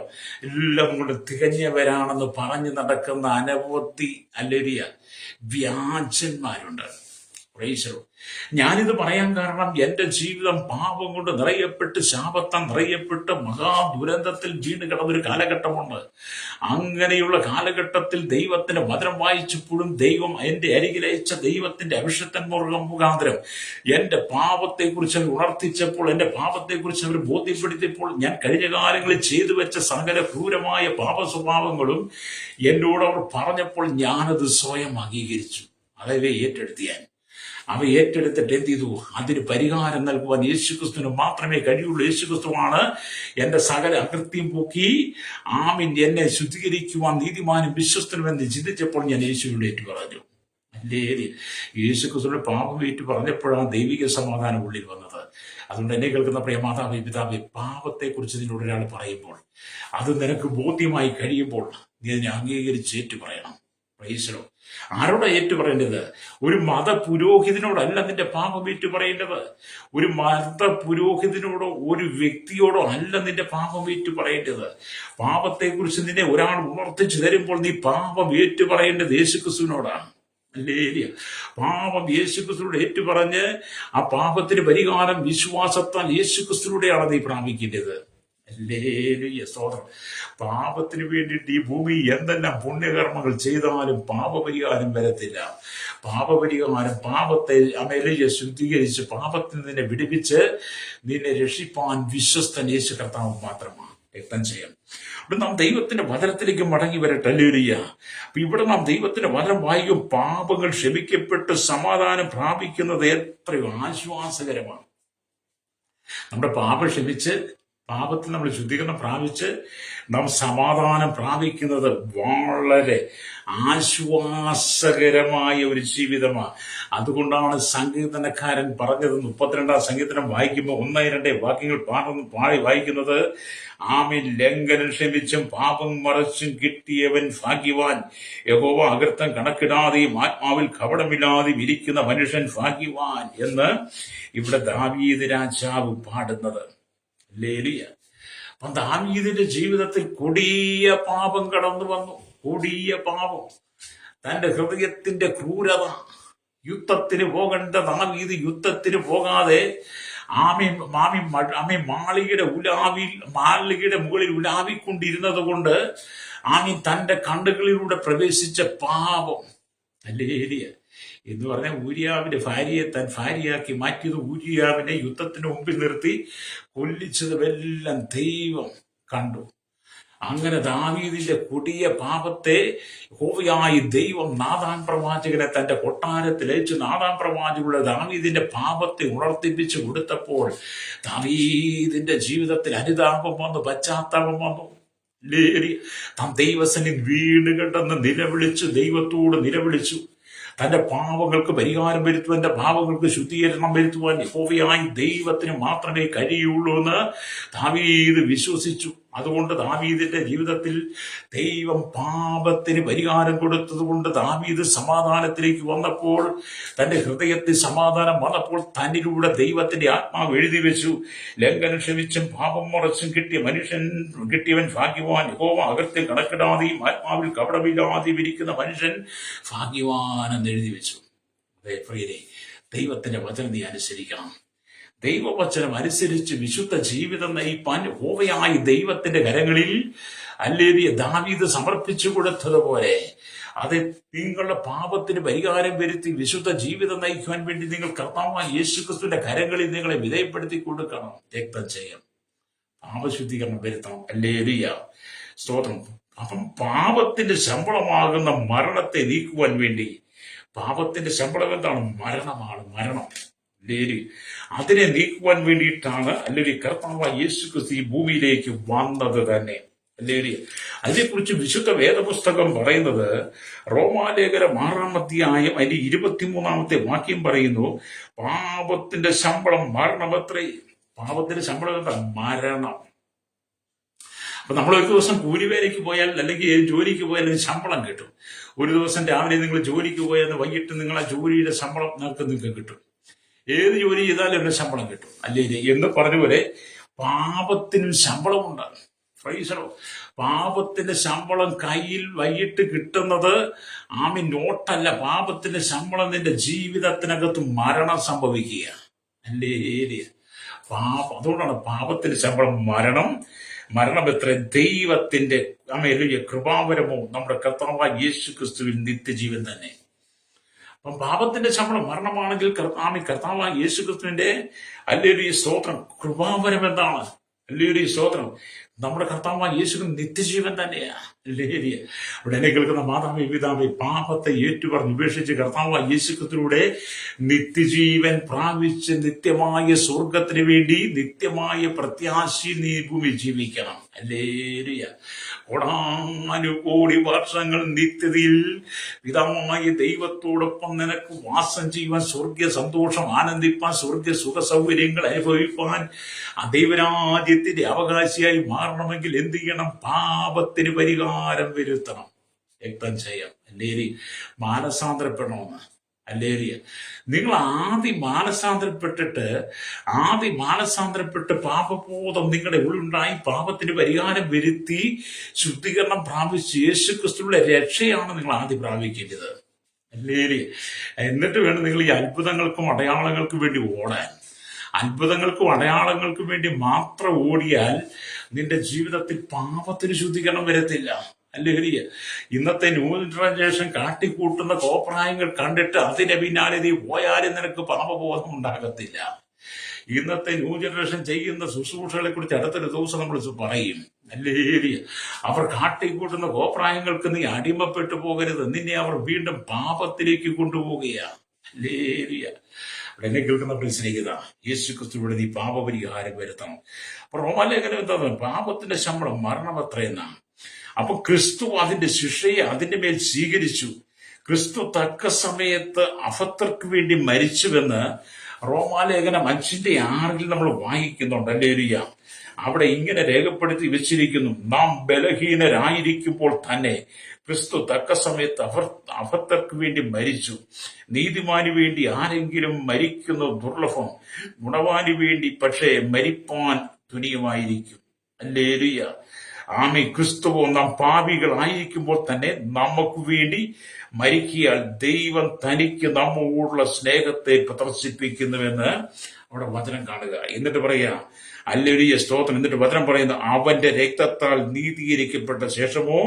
എല്ലാം കൊണ്ട് തികഞ്ഞവരാണെന്ന് പറഞ്ഞു നടക്കുന്ന അനവധി ഹല്ലേലൂയ വ്യാജന്മാരുണ്ട്. Praise the lord. ഞാനിത് പറയാൻ കാരണം എന്റെ ജീവിതം പാപം കൊണ്ട് നിറയപ്പെട്ട്, ശാപത്താൽ നിറയപ്പെട്ട് മഹാദുരന്തത്തിൽ വീണ് കിടന്നൊരു കാലഘട്ടമുണ്ട്. അങ്ങനെയുള്ള കാലഘട്ടത്തിൽ ദൈവത്തിന്റെ വചനം വായിച്ചപ്പോഴും ദൈവം എന്റെ അരികിലയച്ച ദൈവത്തിന്റെ അഭിഷക്തന്മാർ മുഖാന്തരം എന്റെ പാപത്തെക്കുറിച്ച് അവർ ഉണർത്തിച്ചപ്പോൾ, എന്റെ പാപത്തെക്കുറിച്ച് അവർ ബോധ്യപ്പെടുത്തിയപ്പോൾ, ഞാൻ കഴിഞ്ഞ കാലങ്ങളിൽ ചെയ്തു വെച്ച സകല ക്രൂരമായ പാപ സ്വഭാവങ്ങളും എന്നോട് അവർ പറഞ്ഞപ്പോൾ ഞാനത് സ്വയം അംഗീകരിച്ചു. അതായത് ഏറ്റെടുത്തിയാൻ അവ ഏറ്റെടുത്തിട്ട് എന്ത് ചെയ്തു? അതിന് പരിഹാരം നൽകുവാൻ യേശുക്രിസ്തുവിന് മാത്രമേ കഴിയുള്ളൂ. യേശുക്രിസ്തുവാണ് എന്റെ സകല അകൃത്യം പോക്കി ആമീൻ എന്നെ ശുദ്ധീകരിക്കുവാൻ നീതിമാനും വിശ്വസ്തനുമെന്ന് ചിന്തിച്ചപ്പോൾ ഞാൻ യേശുവിനോട് ഏറ്റു പറഞ്ഞു. അല്ലേ? യേശു ക്രിസ്തുവിന്റെ പാപം ഏറ്റു പറഞ്ഞപ്പോഴാണ് ദൈവിക സമാധാനം ഉള്ളിൽ വന്നത്. അതുകൊണ്ട് എന്നെ കേൾക്കുന്ന പ്രിയ മാതാവേ പിതാവേ, പാപത്തെക്കുറിച്ച് നിന്നോട് ഒരാൾ പറയുമ്പോൾ, അത് നിനക്ക് ബോധ്യമായി കഴിയുമ്പോൾ നീ അതിനെ അംഗീകരിച്ച് ഏറ്റു പറയണം. പ്രൈസലോ. ആരോടാ ഏറ്റു പറയേണ്ടത്? ഒരു മത പുരോഹിതനോടല്ല നിന്റെ പാപം ഏറ്റു പറയേണ്ടത്. ഒരു മത പുരോഹിതനോടോ ഒരു വ്യക്തിയോടോ അല്ല നിന്റെ പാപം ഏറ്റു പറയേണ്ടത്. പാപത്തെക്കുറിച്ച് നിന്നെ ഒരാൾ ഉണർത്തിച്ചു തരുമ്പോൾ നീ പാപം ഏറ്റു പറയേണ്ടത് യേശുക്രിസ്തുവിനോടാണ്. ഹല്ലേലൂയ. പാപം യേശുക്രിസ്തുവിനോട് ഏറ്റുപറഞ്ഞ് ആ പാപത്തിന് പരിഹാരം വിശ്വാസത്താൽ യേശുക്രിസ്തുവിലൂടെയാണ് നീ പ്രാപിക്കേണ്ടത്. ഹല്ലേലൂയ, സ്തോത്രം. പാപത്തിന് വേണ്ടിയിട്ട് ഈ ഭൂമി എന്തെല്ലാം പുണ്യകർമ്മങ്ങൾ ചെയ്താലും പാപപരിഹാരം വരത്തില്ല. പാപപരിഹാരം പാപത്തെ അമേലിയ ശുദ്ധീകരിച്ച് പാപത്തിൽ നിന്നെ വിടുവിച്ച് നിന്നെ രക്ഷിപ്പാൻ വിശ്വസ്തൻ യേശു കർത്താവ് മാത്രമാണ്. രക്തം ചെയ്യാം. ഇവിടെ നാം ദൈവത്തിന്റെ വചനത്തിലേക്ക് മടങ്ങി വരട്ടെ. ഹല്ലേലൂയ. അപ്പൊ ഇവിടെ നാം ദൈവത്തിന്റെ വചനം വായിക്കും. പാപങ്ങൾ ക്ഷമിക്കപ്പെട്ട് സമാധാനം പ്രാപിക്കുന്നത് എത്രയോ ആശ്വാസകരമാണ്. നമ്മുടെ പാപം ക്ഷമിച്ച് പാപത്തിൽ നമ്മൾ ശുദ്ധീകരണം പ്രാപിച്ച് നാം സമാധാനം പ്രാപിക്കുന്നത് വളരെ ആശ്വാസകരമായ ഒരു ജീവിതമാണ്. അതുകൊണ്ടാണ് സങ്കീർത്തനക്കാരൻ പറഞ്ഞത്, 32 സങ്കീർത്തനം വായിക്കുമ്പോൾ 1-2 വാക്യങ്ങൾ പാടി വായിക്കുന്നത്, ആമീൻ. ലംഘനം ക്ഷമിച്ചും പാപം മറച്ചും കിട്ടിയവൻ ഭാഗ്യവാൻ. യഹോവ അകൃത്തം കണക്കിടാതെയും ആത്മാവിൽ കപടമില്ലാതെയും ഇരിക്കുന്ന മനുഷ്യൻ ഭാഗ്യവാൻ എന്ന് ഇവിടെ ദാവീദ് രാജാവ് പാടുന്നത്. ഹല്ലേലൂയ. അപ്പൊ ദാവീദിന്റെ ജീവിതത്തിൽ കൊടിയ പാപം കടന്നു വന്നു. കൊടിയ പാപം, തന്റെ ഹൃദയത്തിന്റെ ക്രൂരത. യുദ്ധത്തിന് പോകേണ്ട ദാവീദ് യുദ്ധത്തിന് പോകാതെ മാളികയുടെ മുകളിൽ ഉലാവിക്കൊണ്ടിരുന്നത് കൊണ്ട് തന്റെ കണ്ണുകളിലൂടെ പ്രവേശിച്ച പാപം. ഹല്ലേലൂയ. എന്ന് പറഞ്ഞാൽ ഊരിയാവിന്റെ ഭാര്യയെ താൻ ഭാര്യയാക്കി മാറ്റിയത്, ഊരിയാവിനെ യുദ്ധത്തിന് മുമ്പിൽ നിർത്തി കൊല്ലിച്ചതുമെല്ലാം ദൈവം കണ്ടു. അങ്ങനെ ദാവീദിന്റെ കൊടിയ പാപത്തെ യഹോവയായ ദൈവം നാഥാൻ പ്രവാചകനെ തന്റെ കൊട്ടാരത്തിൽ അയച്ചു. നാഥാൻ പ്രവാചകരുടെ ദാവീദിന്റെ പാപത്തെ ഉണർത്തിപ്പിച്ചു കൊടുത്തപ്പോൾ ദാവീദിന്റെ ജീവിതത്തിൽ അനുതാപം വന്നു, പശ്ചാത്താപം വന്നു. താൻ ദൈവസന്നിധി വീണ് കിടന്ന് നിലവിളിച്ചു, ദൈവത്തോട് നിലവിളിച്ചു. തന്റെ പാപങ്ങൾക്ക് പരിഹാരം വരുത്തുവാൻ, തന്റെ പാപങ്ങൾക്ക് ശുദ്ധീകരണം വരുത്തുവാൻ യഹോവയായ ദൈവത്തിന് മാത്രമേ കഴിയുള്ളൂ എന്ന് ദാവീദ് വിശ്വസിച്ചു. അതുകൊണ്ട് ദാവീദിന്റെ ജീവിതത്തിൽ ദൈവം പാപത്തിന് പരിഹാരം കൊടുത്തതുകൊണ്ട് ദാവീദ് സമാധാനത്തിലേക്ക് വന്നപ്പോൾ, തന്റെ ഹൃദയത്തിൽ സമാധാനം വന്നപ്പോൾ തന്നിലൂടെ ദൈവത്തിന്റെ ആത്മാവ് എഴുതി വെച്ചു, ലംഘനം ക്ഷമിച്ചും പാപം മറച്ചും കിട്ടിയവൻ ഭാഗ്യവാൻ. യഹോവ അകൃത്യം കണക്കിടാതെയും ആത്മാവിൽ കപടമില്ലാതെയും ഇരിക്കുന്ന മനുഷ്യൻ ഭാഗ്യവാൻ എന്ന് എഴുതി വെച്ചു. അതേ പ്രിയരെ, ദൈവത്തിന്റെ വചനം നീ അനുസരിക്കണം. ദൈവവചനം അനുസരിച്ച് വിശുദ്ധ ജീവിതം നയിപ്പാൻ യഹോവയായ ദൈവത്തിന്റെ കരങ്ങളിൽ ഹല്ലേലൂയ ദാവീദ് സമർപ്പിച്ചു കൊടുത്തതുപോലെ, അത് നിങ്ങളുടെ പാപത്തിന് പരിഹാരം വരുത്തി വിശുദ്ധ ജീവിതം നയിക്കുവാൻ വേണ്ടി നിങ്ങൾ കർത്താവായ യേശുക്രിസ്തുവിന്റെ കരങ്ങളിൽ നിങ്ങളെ വിധേയപ്പെടുത്തി കൊടുക്കണം. രക്തം ചെയ്യണം, പാപശുദ്ധീകരണം വരുത്തണം. ഹല്ലേലൂയ, സ്തോത്രം. അപ്പം പാപത്തിന്റെ ശമ്പളമാകുന്ന മരണത്തെ നീക്കുവാൻ വേണ്ടി, പാപത്തിന്റെ ശമ്പളം എന്താണ്? മരണമാണ്. മരണം. അതിനെ നീക്കുവാൻ വേണ്ടിയിട്ടാണ് അല്ലെങ്കിൽ കർത്താവായ യേശുക്രിസ്തു ഈ ഭൂമിയിലേക്ക് വന്നത് തന്നെ. അല്ലേ? അതിനെക്കുറിച്ച് വിശുദ്ധ വേദപുസ്തകം പറയുന്നത്, റോമാലേഖനം 6-ാം അധ്യായം അതിന്റെ 23-ാമത്തെ വാക്യം പറയുന്നു, പാപത്തിന്റെ ശമ്പളം മരണമത്രേ. പാപത്തിന്റെ ശമ്പളം എന്താ? മരണം. അപ്പൊ നമ്മൾ ഒരു ദിവസം കൂലിവേലയ്ക്ക് പോയാൽ അല്ലെങ്കിൽ ജോലിക്ക് പോയാൽ ശമ്പളം കിട്ടും. ഒരു ദിവസം രാവിലെ നിങ്ങൾ ജോലിക്ക് പോയാൽ വൈകിട്ട് നിങ്ങൾ ആ ജോലിയുടെ ശമ്പളം നിങ്ങൾക്ക് കിട്ടും. ഏത് ജോലി ചെയ്താലും ഒരു ശമ്പളം കിട്ടും, അല്ലേ? എന്ന് പറഞ്ഞ പോലെ പാപത്തിനും ശമ്പളമുണ്ട്. ഫ്രൈസറോ, പാപത്തിന്റെ ശമ്പളം കയ്യിൽ വൈകിട്ട് കിട്ടുന്നത് നോട്ടല്ല. പാപത്തിന്റെ ശമ്പളം നിന്റെ ജീവിതത്തിനകത്ത് മരണം സംഭവിക്കുക, അല്ലേ? അതുകൊണ്ടാണ് പാപത്തിന്റെ ശമ്പളം മരണം. മരണം എത്ര? ദൈവത്തിന്റെ കൃപാവരമോ നമ്മുടെ കർത്താവായ യേശുക്രിസ്തുവിൽ നിത്യജീവൻ തന്നെ. അപ്പം പാപത്തിന്റെ ശമ്പളം മരണമാണെങ്കിൽ കർത്താവായ യേശുക്രിസ്തുവിന്റെ ഹല്ലേലൂയ സ്തോത്രം കൃപാവരം എന്താണ്? ഹല്ലേലൂയ സ്തോത്രം. നമ്മുടെ കർത്താവായ യേശുക്രിസ്തു നിത്യജീവൻ തന്നെയാണ്. ഹല്ലേലൂയ. അവിടെ എന്നെ കേൾക്കുന്ന മാതാവേ പിതാവേ, പാപത്തെ ഏറ്റുപറഞ്ഞ് ഉപേക്ഷിച്ച് കർത്താവായ യേശുക്രിസ്തുവിലൂടെ നിത്യജീവൻ പ്രാപിച്ച് നിത്യമായ സ്വർഗത്തിന് വേണ്ടി നിത്യമായ പ്രത്യാശയിൽ നീ ഭൂമി ജീവിക്കണം. ഹല്ലേലൂയ. കോടാനുകോടി വർഷങ്ങൾ നിത്യതയിൽ പിതാവായ ദൈവത്തോടൊപ്പം നിനക്ക് വാസം ചെയ്യുവാൻ, സ്വർഗീയ സന്തോഷം ആനന്ദിപ്പാൻ, സ്വർഗീയ സുഖ സൗകര്യങ്ങൾ അനുഭവിപ്പാൻ, ആ ദൈവരാജ്യത്തിന്റെ അവകാശിയായി മാറണമെങ്കിൽ എന്ത് ചെയ്യണം? പാപത്തിന് പരിഹാരം വരുത്തണം, രക്തം ചെയ്യാം. അല്ലേരി മാനസാന്തരപ്പെടണമെന്ന്. അല്ലേരിയ നിങ്ങൾ ആദ്യം മാനസാന്തരപ്പെട്ട് പാപബോധം നിങ്ങളുടെ ഉള്ളുണ്ടായി പാപത്തിന് പരിഹാരം വരുത്തി ശുദ്ധീകരണം പ്രാപിച്ച് യേശു ക്രിസ്തുവിന്റെ രക്ഷയാണ് നിങ്ങൾ ആദ്യം പ്രാപിക്കേണ്ടത്. അല്ലേരിയ എന്നിട്ട് വേണം നിങ്ങൾ ഈ അത്ഭുതങ്ങൾക്കും അടയാളങ്ങൾക്കും വേണ്ടി ഓടാൻ. അത്ഭുതങ്ങൾക്കും അടയാളങ്ങൾക്കും വേണ്ടി മാത്രം ഓടിയാൽ നിന്റെ ജീവിതത്തിൽ പാപത്തിന് ശുദ്ധീകരണം വരത്തില്ല. അല്ലേലിയ ഇന്നത്തെ ന്യൂ ജനറേഷൻ കാട്ടിക്കൂട്ടുന്ന കോപ്രായങ്ങൾ കണ്ടിട്ട് അതിന്റെ പിന്നാലെ നീ പോയാലും നിനക്ക് പാപബോധം ഉണ്ടാകത്തില്ല. ഇന്നത്തെ ന്യൂ ജനറേഷൻ ചെയ്യുന്ന ശുശ്രൂഷകളെ കുറിച്ച് അടുത്തൊരു ദിവസം നമ്മൾ പറയും. അല്ലേലിയ അവർ കാട്ടിക്കൂട്ടുന്ന കോപ്രായങ്ങൾക്ക് നീ അടിമപ്പെട്ടു പോകരുത്. നിന്നെ അവർ വീണ്ടും പാപത്തിലേക്ക് കൊണ്ടുപോവുകയാണ്. അല്ലേലിയ എന്നെ കേൾക്കുന്ന സ്നേഹിത, യേശു ക്രിസ്തുവിടെ നീ പാപപരിഹാരം വരുത്തണം. അപ്പൊ റോമാലേഖനം എന്താണ്? പാപത്തിന്റെ ശമ്പളം മരണമത്രയെന്നാണ്. അപ്പൊ ക്രിസ്തു അതിന്റെ ശിക്ഷയെ അതിന്റെ മേൽ സ്വീകരിച്ചു. ക്രിസ്തു തക്ക സമയത്ത് അഫത്തർക്ക് വേണ്ടി മരിച്ചുവെന്ന് റോമാലേഖനം 5:6 നമ്മൾ വായിക്കുന്നുണ്ട്. ഹല്ലേലൂയ. അവിടെ ഇങ്ങനെ രേഖപ്പെടുത്തി വെച്ചിരിക്കുന്നു: നാം ബലഹീനരായിരിക്കുമ്പോൾ തന്നെ ക്രിസ്തു തക്ക സമയത്ത് അഫത്തർക്ക് വേണ്ടി മരിച്ചു. നീതിമാന് വേണ്ടി ആരെങ്കിലും മരിക്കുന്നത് ദുർലഭം, ഗുണവാന് വേണ്ടി പക്ഷേ മരിപ്പാൻ തുനിയുമായിരിക്കും. ഹല്ലേലൂയ. ആമേ. ക്രിസ്തുവോ നാം പാപികളായിരിക്കുമ്പോൾ തന്നെ നമുക്ക് വേണ്ടി മരിക്കിയാൽ ദൈവം തനിക്ക് നമ്മോടുള്ള സ്നേഹത്തെ പ്രദർശിപ്പിക്കുന്നുവെന്ന് അവിടെ വചനം കാണുക. എന്നിട്ട് പറയാ ഹല്ലേലൂയ, സ്തോത്രം. എന്നിട്ട് വചനം പറയുന്നു: അവന്റെ രക്തത്താൽ നീതീകരിക്കപ്പെട്ട ശേഷമോ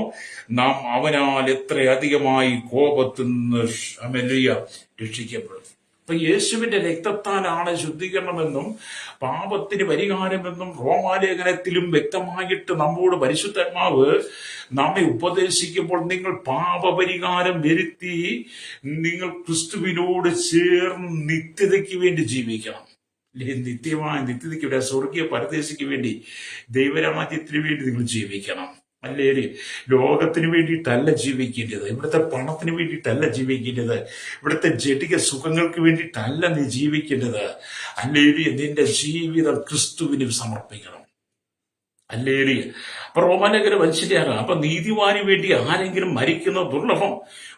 നാം അവനാൽ എത്ര അധികമായി കോപത്തിൽ നിന്ന് രക്ഷിക്കപ്പെടും. അപ്പൊ യേശുവിന്റെ രക്തത്താലാണ് ശുദ്ധീകരണമെന്നും പാപത്തിന് പരിഹാരമെന്നും റോമാലേഖനത്തിലും വ്യക്തമായിട്ട് നമ്മോട് പരിശുദ്ധാത്മാവ് നമ്മെ ഉപദേശിക്കുമ്പോൾ നിങ്ങൾ പാപപരിഹാരം വരുത്തി നിങ്ങൾ ക്രിസ്തുവിനോട് ചേർന്ന് നിത്യതയ്ക്ക് വേണ്ടി ജീവിക്കണം. നിത്യമായ നിത്യതയ്ക്ക് വേണ്ടി, സ്വർഗീയ പരദേശിക്ക് വേണ്ടി, ദൈവരാജ്യത്തിന് വേണ്ടി നിങ്ങൾ ജീവിക്കണം. അല്ലേല് ലോകത്തിന് വേണ്ടിയിട്ടല്ല ജീവിക്കേണ്ടത്, ഇവിടുത്തെ പണത്തിന് വേണ്ടിയിട്ടല്ല ജീവിക്കേണ്ടത്, ഇവിടുത്തെ ജഡിക സുഖങ്ങൾക്ക് വേണ്ടിയിട്ടല്ല നീ ജീവിക്കേണ്ടത്. അല്ലേല് നിന്റെ ജീവിതം ക്രിസ്തുവിന് സമർപ്പിക്കണം. അല്ലേല് അപ്പൊ റോമാലേഖനം 5:6. അപ്പൊ നീതിമാന് വേണ്ടി ആരെങ്കിലും മരിക്കുന്നത് ദുർലഭം,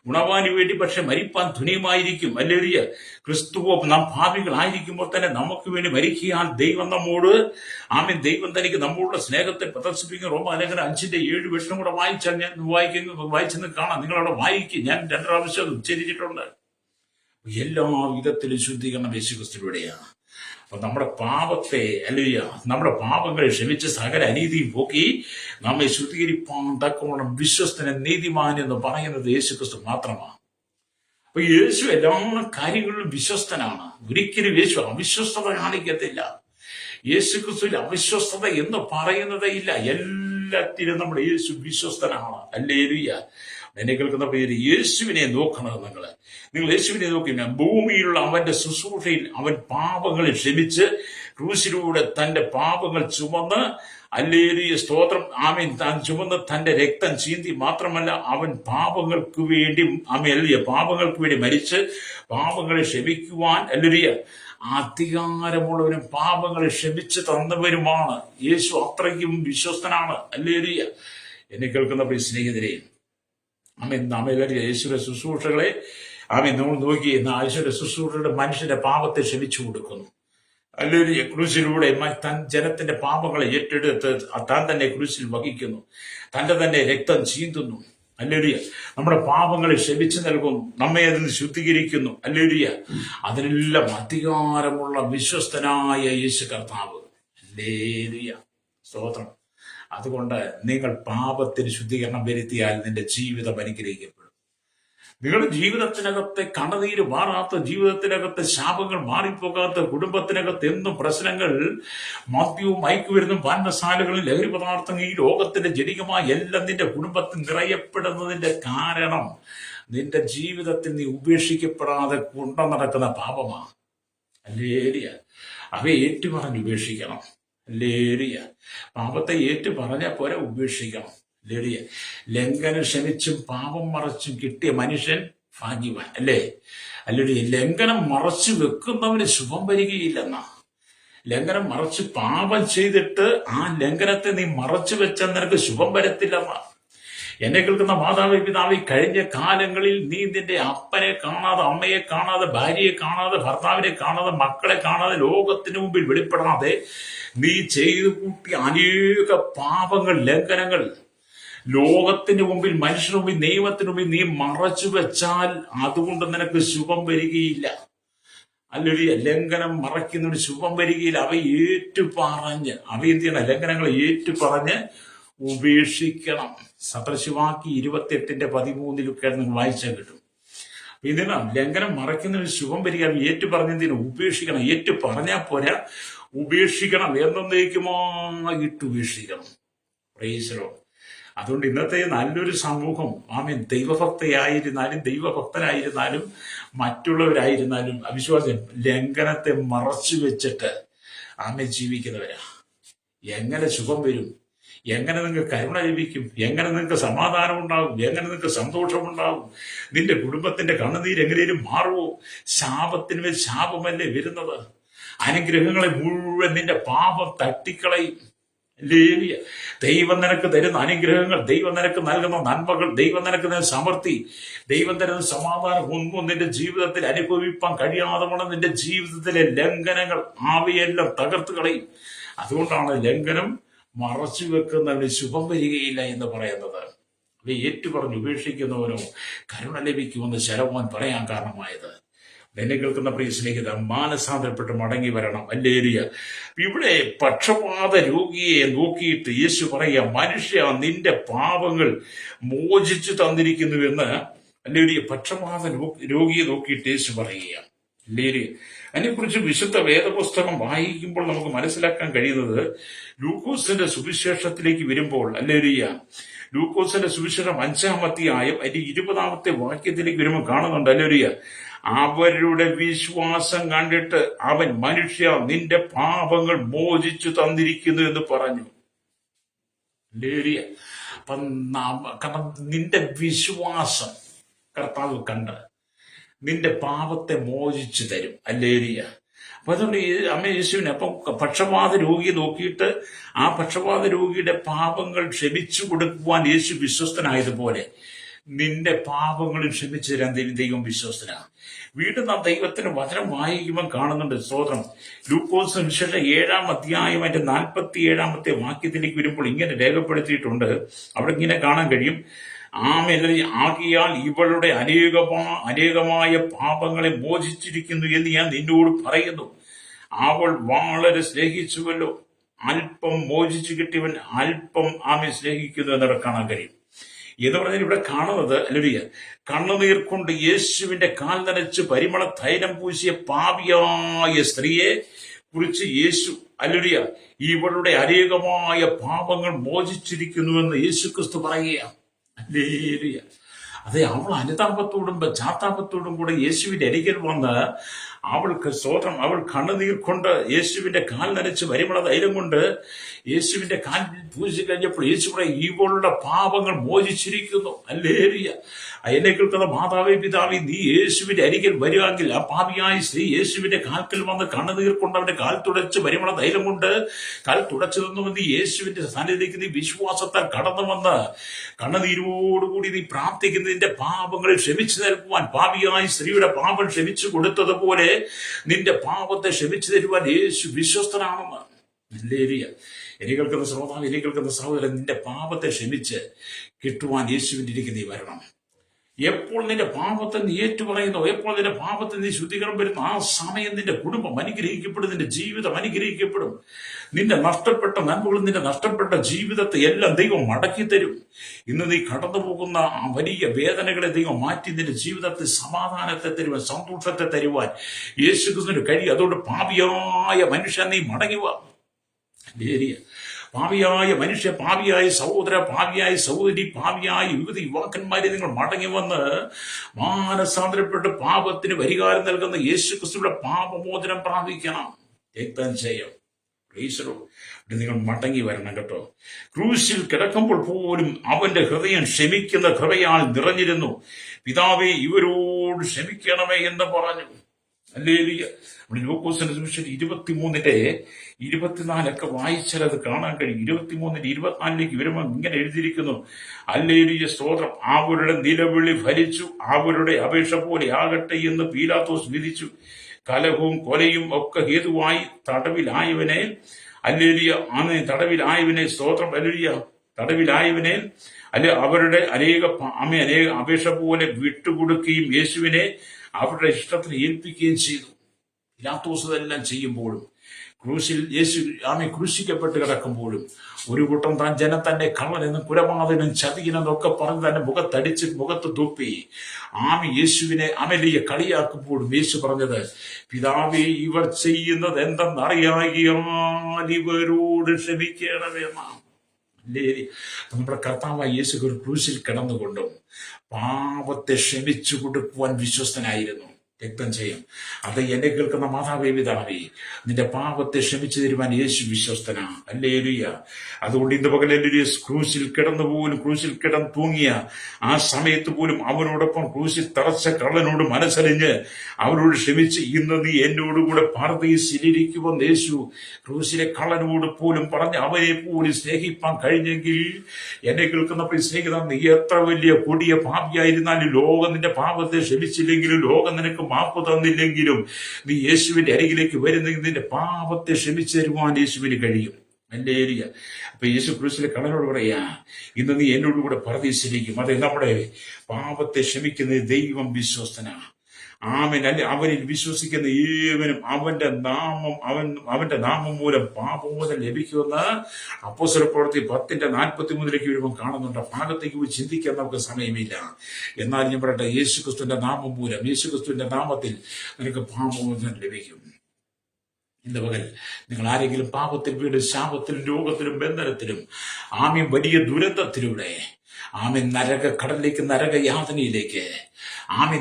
ഗുണവാന് വേണ്ടി പക്ഷെ മരിപ്പാൻ തുനിയുമായിരിക്കും. അല്ലേലൂയ. ക്രിസ്തുവോ നാം ഭാവികളായിരിക്കുമ്പോൾ തന്നെ നമുക്ക് വേണ്ടി മരിക്കാൻ ദൈവം നമ്മോട് ദൈവം തനിക്ക് നമ്മോടുള്ള സ്നേഹത്തെ പ്രദർശിപ്പിക്കും. റോമാലേഖനം 5:7 കൂടെ വായിച്ചാൽ ഞാൻ വായിച്ചെന്ന് കാണാം. നിങ്ങളവിടെ വായിക്കും. ഞാൻ 2 പ്രാവശ്യം ഉച്ചരിച്ചിട്ടുണ്ട്. എല്ലാ വിധത്തിലും ശുദ്ധീകരണം യേശു ക്രിസ്തുവിലൂടെയാണ്. അപ്പൊ നമ്മുടെ പാപത്തെ നമ്മുടെ പാപങ്ങളെ ക്ഷമിച്ച് സകല അനീതിയും പോക്കി നമ്മെ ശുദ്ധീകരിപ്പാൻ തക്കവണ്ണം വിശ്വസ്തനെ നീതിമാൻ എന്ന് പറയുന്നത് യേശുക്രിസ്തു മാത്രമാണ്. അപ്പൊ യേശു എല്ലാ കാര്യങ്ങളിലും വിശ്വസ്തനാണ്. ഒരിക്കലും യേശു അവിശ്വസ്തത കാണിക്കത്തില്ല. യേശുക്രിസ്തുവിൽ അവിശ്വസ്തത എന്ന് പറയുന്നതേ ഇല്ല. എല്ലാത്തിനും നമ്മുടെ യേശു വിശ്വസ്തനാണ്. ഹല്ലേലൂയ. എന്നെ കേൾക്കുന്ന പേര് യേശുവിനെ നോക്കണം. നിങ്ങൾ യേശുവിനെ നോക്കി. ഭൂമിയിലുള്ള അവന്റെ ശുശ്രൂഷയിൽ അവൻ പാപങ്ങളെ ക്ഷമിച്ച് ക്രൂശിലൂടെ തന്റെ പാപങ്ങൾ ചുമന്ന്, ഹല്ലേലൂയ, സ്തോത്രം, ആമേൻ, താൻ ചുമന്ന് തന്റെ രക്തം ചീന്തി മാത്രമല്ല അവൻ പാപങ്ങൾക്ക് വേണ്ടി മരിച്ച് പാപങ്ങളെ ക്ഷമിക്കുവാൻ അധികാരമുള്ളവരും പാപങ്ങളെ ക്ഷമിച്ച് തന്നവരുമാണ്. യേശു അത്രയ്ക്കും വിശ്വസ്തനാണ്. ഹല്ലേലൂയ. എന്നെ കേൾക്കുന്ന പ്രിയ സ്നേഹിതരെ, എല്ലാവരും യേശുവിന്റെ ശുശ്രൂഷകളെ നമ്മൾ നോക്കി. യേശുവിന്റെ ശുശ്രൂഷയുടെ മനുഷ്യന്റെ പാപത്തെ ക്ഷമിച്ചു കൊടുക്കുന്നു. ഹല്ലേലൂയ. ക്രൂശിലൂടെ താൻ ജനത്തിന്റെ പാപങ്ങളെ ഏറ്റെടുത്ത് താൻ തന്നെ ക്രൂശിൽ വഹിക്കുന്നു, തന്റെ തന്നെ രക്തം ചീന്തുന്നു. ഹല്ലേലൂയ. നമ്മുടെ പാപങ്ങളെ ക്ഷമിച്ചു നൽകുന്നു, നമ്മെ അതിൽ ശുദ്ധീകരിക്കുന്നു. ഹല്ലേലൂയ. അതിനെല്ലാം അധികാരമുള്ള വിശ്വസ്തനായ യേശു കർത്താവ്. ഹല്ലേലൂയ, സ്തോത്രം. അതുകൊണ്ട് നിങ്ങൾ പാപത്തിന് ശുദ്ധീകരണം വരുത്തിയാൽ നിന്റെ ജീവിതം അനുഗ്രഹിക്കപ്പെടും. നിങ്ങളുടെ ജീവിതത്തിനകത്തെ കണ്ണുനീര് മാറാത്ത, ജീവിതത്തിനകത്തെ ശാപങ്ങൾ മാറിപ്പോകാത്ത, കുടുംബത്തിനകത്ത് എന്നും പ്രശ്നങ്ങൾ, മദ്യവും മയക്കുമരുന്നും പാൻമസാലകളും ലഹരി പദാർത്ഥങ്ങൾ, ഈ ലോകത്തിന്റെ ജനികമായ എല്ലാം നിന്റെ കുടുംബത്തിൽ നിറയപ്പെടുന്നതിന്റെ കാരണം നിന്റെ ജീവിതത്തിൽ നീ ഉപേക്ഷിക്കപ്പെടാതെ കൊണ്ടു നടക്കുന്ന പാപമാണ്. അല്ലേലിയ. അവയെ ഏറ്റുപറഞ്ഞ് ഉപേക്ഷിക്കണം. അല്ലേലിയ. പാപത്തെ ഏറ്റു പറഞ്ഞാൽ പോരെ, ഉപേക്ഷിക്കണം. ലേഡിയ. ലംഘനം ക്ഷമിച്ചും പാപം മറച്ചും കിട്ടിയ മനുഷ്യൻ ഭാഗ്യവാൻ, അല്ലേ? അല്ലേടിയ. ലംഘനം മറച്ചു വെക്കുന്നവന് ശുഭം വരികയില്ലെന്നാ. ലംഘനം മറച്ച് പാപം ചെയ്തിട്ട് ആ ലംഘനത്തെ നീ മറച്ചു വെച്ചാൽ നിനക്ക് ശുഭം വരത്തില്ലെന്നാ. എന്നെ കേൾക്കുന്ന മാതാവേ, പിതാവേ, കഴിഞ്ഞ കാലങ്ങളിൽ നീ നിന്റെ അപ്പനെ കാണാതെ, അമ്മയെ കാണാതെ, ഭാര്യയെ കാണാതെ, ഭർത്താവിനെ കാണാതെ, മക്കളെ കാണാതെ, ലോകത്തിന് മുമ്പിൽ വെളിപ്പെടാതെ നീ ചെയ്തു കൂട്ടിയ അനേക പാപങ്ങൾ, ലംഘനങ്ങൾ ലോകത്തിന് മുമ്പിൽ, മനുഷ്യന് മുമ്പിൽ, ദൈവത്തിന് മുമ്പിൽ നീ മറച്ചു വെച്ചാൽ അതുകൊണ്ട് നിനക്ക് ശുഭം വരികയില്ല. അല്ലെങ്കിൽ ലംഘനം മറയ്ക്കുന്നതിന് ശുഭം വരികയില്ല. അവ ഏറ്റുപറഞ്ഞ്, എന്ത് ചെയ്യണം? ലംഘനങ്ങളെ ഏറ്റുപറഞ്ഞ് ഉപേക്ഷിക്കണം. സത്രശിവാക്കി 28:13 നിങ്ങൾ വായിച്ചാൽ കിട്ടും. ഇതിനാ ലംഘനം മറയ്ക്കുന്നതിന് ശുഭം വരിക. ഏറ്റുപറഞ്ഞതിന് ഉപേക്ഷിക്കണം. ഏറ്റു പറഞ്ഞാൽ പോരാ, ഉപേക്ഷിക്കണം. എന്നേക്കുമായിട്ട് ഉപേക്ഷിക്കണം. പ്രൈസലോ. അതുകൊണ്ട് ഇന്നത്തെ നല്ലൊരു സമൂഹം, ആമേൻ, ദൈവഭക്തയായിരുന്നാലും ദൈവഭക്തരായിരുന്നാലും മറ്റുള്ളവരായിരുന്നാലും അവിശ്വാസം ലംഘനത്തെ മറച്ചു വെച്ചിട്ട് ആമേൻ ജീവിക്കുന്നവരാ. എങ്ങനെ ശുഭം വരും? എങ്ങനെ നിങ്ങൾക്ക് കരുണ ലഭിക്കും? എങ്ങനെ നിങ്ങൾക്ക് സമാധാനം ഉണ്ടാകും? എങ്ങനെ നിങ്ങൾക്ക് സന്തോഷമുണ്ടാകും? നിന്റെ കുടുംബത്തിന്റെ കണ്ണുനീര് എങ്ങനെയും മാറുമോ? ശാപത്തിന്മേൽ ശാപമല്ലേ വരുന്നത്? അനുഗ്രഹങ്ങളെ മുഴുവൻ നിന്റെ പാപം തട്ടിക്കളയും. ലേലിയ. ദൈവം നിനക്ക് തരുന്ന അനുഗ്രഹങ്ങൾ, ദൈവം നിനക്ക് നൽകുന്ന നന്മകൾ, ദൈവം നിനക്ക് തരുന്ന സമൃദ്ധി, ദൈവം തരുന്ന സമാധാനം ഒന്നും നിന്റെ ജീവിതത്തിൽ അനുഭവിപ്പാൻ കഴിയാതെ കൊണ്ട് നിന്റെ ജീവിതത്തിലെ ലംഘനങ്ങൾ അവയെല്ലാം തകർത്ത് കളയും. അതുകൊണ്ടാണ് ലംഘനം മറച്ചു വെക്കുന്നവന് ശുഭം വരികയില്ല എന്ന് പറയുന്നത്. അത് ഏറ്റുപറഞ്ഞ് ഉപേക്ഷിക്കുന്നവനോ കരുണ ലഭിക്കുമെന്ന് ശലോമോൻ പറയാൻ കാരണമായത്. എന്നെ കേൾക്കുന്ന പ്രിയ സ്നേഹിത, മാനസാന്തരപ്പെട്ട് മടങ്ങി വരണം. അല്ലേലിയ. ഇവിടെ പക്ഷപാത രോഗിയെ നോക്കിയിട്ട് യേശു പറയുക, മനുഷ്യ, നിന്റെ പാപങ്ങൾ മോചിച്ചു തന്നിരിക്കുന്നുവെന്ന്. അല്ലേലിയ. പക്ഷപാത രോഗിയെ നോക്കിയിട്ട് യേശു പറയുക. അല്ലേലിയ. അതിനെക്കുറിച്ച് വിശുദ്ധ വേദപുസ്തകം വായിക്കുമ്പോൾ നമുക്ക് മനസ്സിലാക്കാൻ കഴിയുന്നത്, ലൂക്കോസിന്റെ സുവിശേഷത്തിലേക്ക് വരുമ്പോൾ, അല്ലേലിയ, ലൂക്കോസിന്റെ സുവിശേഷം 5-ാം അധ്യായം അതിന്റെ 20-ാമത്തെ വാക്യത്തിലേക്ക് വരുമ്പോൾ കാണുന്നുണ്ട്. അല്ലേലിയ. അവരുടെ വിശ്വാസം കണ്ടിട്ട് അവൻ, മനുഷ്യ, നിന്റെ പാപങ്ങൾ മോചിച്ചു തന്നിരിക്കുന്നു എന്ന് പറഞ്ഞു. അപ്പം കാരണം നിന്റെ വിശ്വാസം കർത്താവ് കണ്ട് നിന്റെ പാപത്തെ മോചിച്ചു തരും. അല്ലേലിയ. അപ്പൊ അതുകൊണ്ട് അമ്മ യേശുവിനെ, അപ്പം പക്ഷപാത രോഗിയെ നോക്കിയിട്ട് ആ പക്ഷപാത രോഗിയുടെ പാപങ്ങൾ ക്ഷമിച്ചു കൊടുക്കുവാൻ യേശു വിശ്വസ്തനായതുപോലെ നിന്റെ പാപങ്ങൾ ക്ഷമിച്ചു തരാൻ ദൈവം വിശ്വസ്തനാണ്. വീണ്ടും നാം ദൈവത്തിന് വചനം വായിക്കുമ്പോൾ കാണുന്നുണ്ട്. സ്തോത്രം. ലൂക്കോസ് വിശേഷം 7-ാം അധ്യായം അതിന്റെ 47-ാമത്തെ വാക്യത്തിലേക്ക് വരുമ്പോൾ ഇങ്ങനെ രേഖപ്പെടുത്തിയിട്ടുണ്ട്. അവിടെ ഇങ്ങനെ കാണാൻ കഴിയും, ആകിയാൽ ഇവളുടെ അനേകമായ പാപങ്ങളെ മോചിച്ചിരിക്കുന്നു എന്ന് ഞാൻ നിന്നോട് പറയുന്നു. അവൾ വളരെ സ്നേഹിച്ചുവല്ലോ. അല്പം മോചിച്ചു കിട്ടിയവൻ അല്പം സ്നേഹിക്കുന്നു എന്നവിടെ കാണാൻ കഴിയും. എന്ന് പറഞ്ഞാൽ ഇവിടെ കാണുന്നത്, അല്ലേലൂയ, കണ്ണുനീർ കൊണ്ട് യേശുവിന്റെ കാൽ നനച്ച് പരിമള തൈലം പൂശിയ പാപിയായ സ്ത്രീയെ കുറിച്ച് യേശു, അല്ലേലൂയ, ഇവളുടെ അനേകമായ പാപങ്ങൾ മോചിച്ചിരിക്കുന്നുവെന്ന് യേശു ക്രിസ്തു പറയുക. അല്ലേലൂയ. അതെ, അവൾ അനുതാപത്തോടും പശ്ചാത്താപത്തോടും കൂടെ യേശുവിന്റെ അരികിൽ വന്ന് അവൾക്ക് സ്തോത്രം, അവൾ കണ്ണുനീർ കൊണ്ട് യേശുവിന്റെ കാൽ നനച്ച് പരിമള തൈലം കൊണ്ട് യേശുവിന്റെ കാൽ പൂജ കഴിഞ്ഞപ്പോൾ യേശു പറയും, ഇവളുടെ പാപങ്ങൾ മോചിച്ചിരിക്കുന്നു. അല്ലേലൂയ. എന്നെ കേൾക്കുന്ന മാതാവേ, പിതാവേ, നീ യേശുവിന്റെ അരികിൽ വരികയെങ്കിൽ ആ പാപിയായ സ്ത്രീ യേശുവിന്റെ കാൽക്കൽ വന്ന് കണ്ണുനീർ കൊണ്ട് അവന്റെ കാൽ തുടച്ച് പരിമള തൈലം കൊണ്ട് കാൽ തുടച്ചു തന്നു. നീ യേശുവിന്റെ സന്നിധിയിലേക്ക് നീ വിശ്വാസത്താൽ കടന്നു വന്ന് കണ്ണുനീരോടുകൂടി നീ പ്രാർത്ഥിക്കുന്നതിന്റെ പാപങ്ങളെ ക്ഷമിച്ചു നൽകുവാൻ, പാപിയായ സ്ത്രീയുടെ പാപം ക്ഷമിച്ചു കൊടുത്തതുപോലെ നിന്റെ പാപത്തെ ക്ഷമിച്ചു തരുവാൻ യേശു വിശ്വസ്തനാണെന്ന്. ഹല്ലേലൂയ. എനിക്ക് കേൾക്കുന്ന ശ്രോതാവ്, എനിക്ക് കേൾക്കുന്ന സഹോദരൻ, നിന്റെ പാപത്തെ ക്ഷമിച്ച് കിട്ടുവാൻ യേശുവിന്റെ ഇരിക്ക് നീ വരണം. എപ്പോൾ നിന്റെ പാപത്തെ നീ ഏറ്റുപറയുന്നു, എപ്പോൾ നിന്റെ പാപത്തെ നീ ശുദ്ധീകരണം വരുന്നു, ആ സമയം നിന്റെ കുടുംബം അനുഗ്രഹിക്കപ്പെടും, നിന്റെ ജീവിതം അനുഗ്രഹിക്കപ്പെടും. നിന്റെ നഷ്ടപ്പെട്ട നന്മകളും നിന്റെ നഷ്ടപ്പെട്ട ജീവിതത്തെ എല്ലാം ദൈവം മടക്കി തരും. ഇന്ന് നീ കടന്നു പോകുന്ന ആ വലിയ വേദനകളെ ദൈവം മാറ്റി നിന്റെ ജീവിതത്തിൽ സമാധാനത്തെ തരുവാൻ, സന്തോഷത്തെ തരുവാൻ യേശുക്രിസ്തുവിന് കഴിയും. അതുകൊണ്ട് പാപിയായ മനുഷ്യൻ നീ മടങ്ങി വാ. പാപിയായ മനുഷ്യ, പാപിയായ സഹോദര, പാപിയായ സഹോദരി, പാപിയായ യുവതി യുവാക്കന്മാരെ നിങ്ങൾ മടങ്ങി വന്ന് മാനസാന്തരപ്പെട്ട് പാപത്തിന് പരിഹാരം നൽകുന്ന യേശുക്രിസ്തുവിന്റെ പാപമോചനം പ്രാപിക്കണം. ചെയ്യും നിങ്ങൾ മടങ്ങി വരണം കേട്ടോ. ക്രൂശിൽ കിടക്കുമ്പോൾ പോലും അവന്റെ ഹൃദയം ക്ഷമിക്കുന്ന കൃപയാൽ നിറഞ്ഞിരുന്നു. പിതാവേ, ഇവരോട് ക്ഷമിക്കണമേ എന്ന് പറഞ്ഞു. ഹല്ലേലൂയ. നമ്മുടെ ലൂക്കോസിന്റെ സുവിശേഷം 23:24 വായിച്ചാൽ അത് കാണാൻ കഴിയും. 23:24 വരുമ്പോൾ ഇങ്ങനെ എഴുതിയിരിക്കുന്നു: ഹല്ലേലൂയ, സ്തോത്രം, അവരുടെ നിലവിളി ഫലിച്ചു, അവരുടെ അപേക്ഷ പോലെ ആകട്ടെ എന്ന് പീലാത്തോസ് വിധിച്ചു. കലഹവും കൊലയും ഒക്കെ ഹേതുവായി തടവിലായവനെ, ഹല്ലേലൂയ, തടവിലായവനെ, സ്തോത്രം, ഹല്ലേലൂയ, തടവിലായവനെ അവരുടെ അനേക അപേക്ഷ പോലെ വിട്ടുകൊടുക്കുകയും യേശുവിനെ അവരുടെ ഇഷ്ടത്തിന് ഏൽപ്പിക്കുകയും ചെയ്തു. പിലാത്തോസ് ഇതെല്ലാം ചെയ്യുമ്പോഴും, ക്രൂശിൽ യേശു ക്രൂശിക്കപ്പെട്ട് കിടക്കുമ്പോഴും ഒരു കൂട്ടം താൻ ജനം തന്നെ കള്ളനെന്നും കുലപാതകനും ചതിയനെന്നൊക്കെ പറഞ്ഞ് തന്നെ മുഖത്ത് തുപ്പി യേശുവിനെ അമലിയെ കളിയാക്കുമ്പോഴും യേശു പറഞ്ഞത്: പിതാവേ, ഇവർ ചെയ്യുന്നത് എന്തെന്നറിയാകിയാൽ ഇവരോട് ക്ഷമിക്കണമെന്നാണ്. നമ്മുടെ കർത്താവായ യേശു ക്രൂശിൽ കിടന്നുകൊണ്ടും പാപത്തെ ക്ഷമിച്ചു കൊടുക്കുവാൻ വിശ്വസ്തനായിരുന്നു. രക്തം ചെയ്യും. അത് എന്നെ കേൾക്കുന്ന മാതാവേ, പിതാവേ, നിന്റെ പാപത്തെ ക്ഷമിച്ചു തരുവാൻ യേശു വിശ്വസ്തനാ. ഹല്ലേലൂയ. അതുകൊണ്ട് ഇന്ന് പകൽ ക്രൂശിൽ കിടന്ന് തൂങ്ങിയ ആ സമയത്ത് പോലും അവനോടൊപ്പം ക്രൂശിൽ തറച്ച കള്ളനോട് മനസ്സലിഞ്ഞ് അവനോട് ക്ഷമിച്ച് ഇന്ന് നീ എന്നോടുകൂടെ പാർദീസിലിരിക്കുമെന്ന് യേശു ക്രൂശിലെ കള്ളനോട് പോലും പറഞ്ഞ് അവനെ പോലും സ്നേഹിപ്പാൻ കഴിഞ്ഞെങ്കിൽ, എന്നെ കേൾക്കുന്ന സ്നേഹിത, നീ എത്ര വലിയ കൊടിയ പാപിയായിരുന്നാലും, ലോകം നിന്റെ പാപത്തെ ക്ഷമിച്ചില്ലെങ്കിലും, ലോകം നിനക്ക് മാപ്പ് തന്നില്ലെങ്കിലും, നീ യേശുവിന്റെ അരികിലേക്ക് വരുന്നെങ്കിൽ നിന്റെ പാപത്തെ ക്ഷമിച്ചു തരുവാൻ യേശുവിന് കഴിയും. ഹല്ലേലൂയ. അപ്പൊ യേശു ക്രൂശിലെ കള്ളനോട് പറയാ: ഇന്ന് നീ എന്നോടുകൂടെ പരദീസിലിരിക്കും. അതെ, നമ്മുടെ പാപത്തെ ക്ഷമിക്കുന്ന ദൈവം വിശ്വസ്തനാണ്. അവനിൽ വിശ്വസിക്കുന്ന ഏവനും അവന്റെ നാമം മൂലം പാപമോചനം ലഭിക്കുമെന്ന് അപ്പോസ്തലപ്രവൃത്തി 10:43 വരുമ്പോൾ കാണുന്നുണ്ട്. ഭാഗത്തേക്ക് പോയി ചിന്തിക്കാൻ നമുക്ക് സമയമില്ല. എന്നാൽ ഞാൻ പറയട്ടെ, യേശുക്രിസ്തുവിന്റെ നാമം മൂലം, യേശുക്രിസ്തുവിന്റെ നാമത്തിൽ നിനക്ക് പാപമോചനം ലഭിക്കും. ഇന്ന് പകൽ നിങ്ങൾ ആരെങ്കിലും പാപത്തിൽ വീട്, ശാപത്തിലും രോഗത്തിലും ബന്ധനത്തിലും വലിയ ദുരന്തത്തിലൂടെ നരക യാതനയിലേക്ക്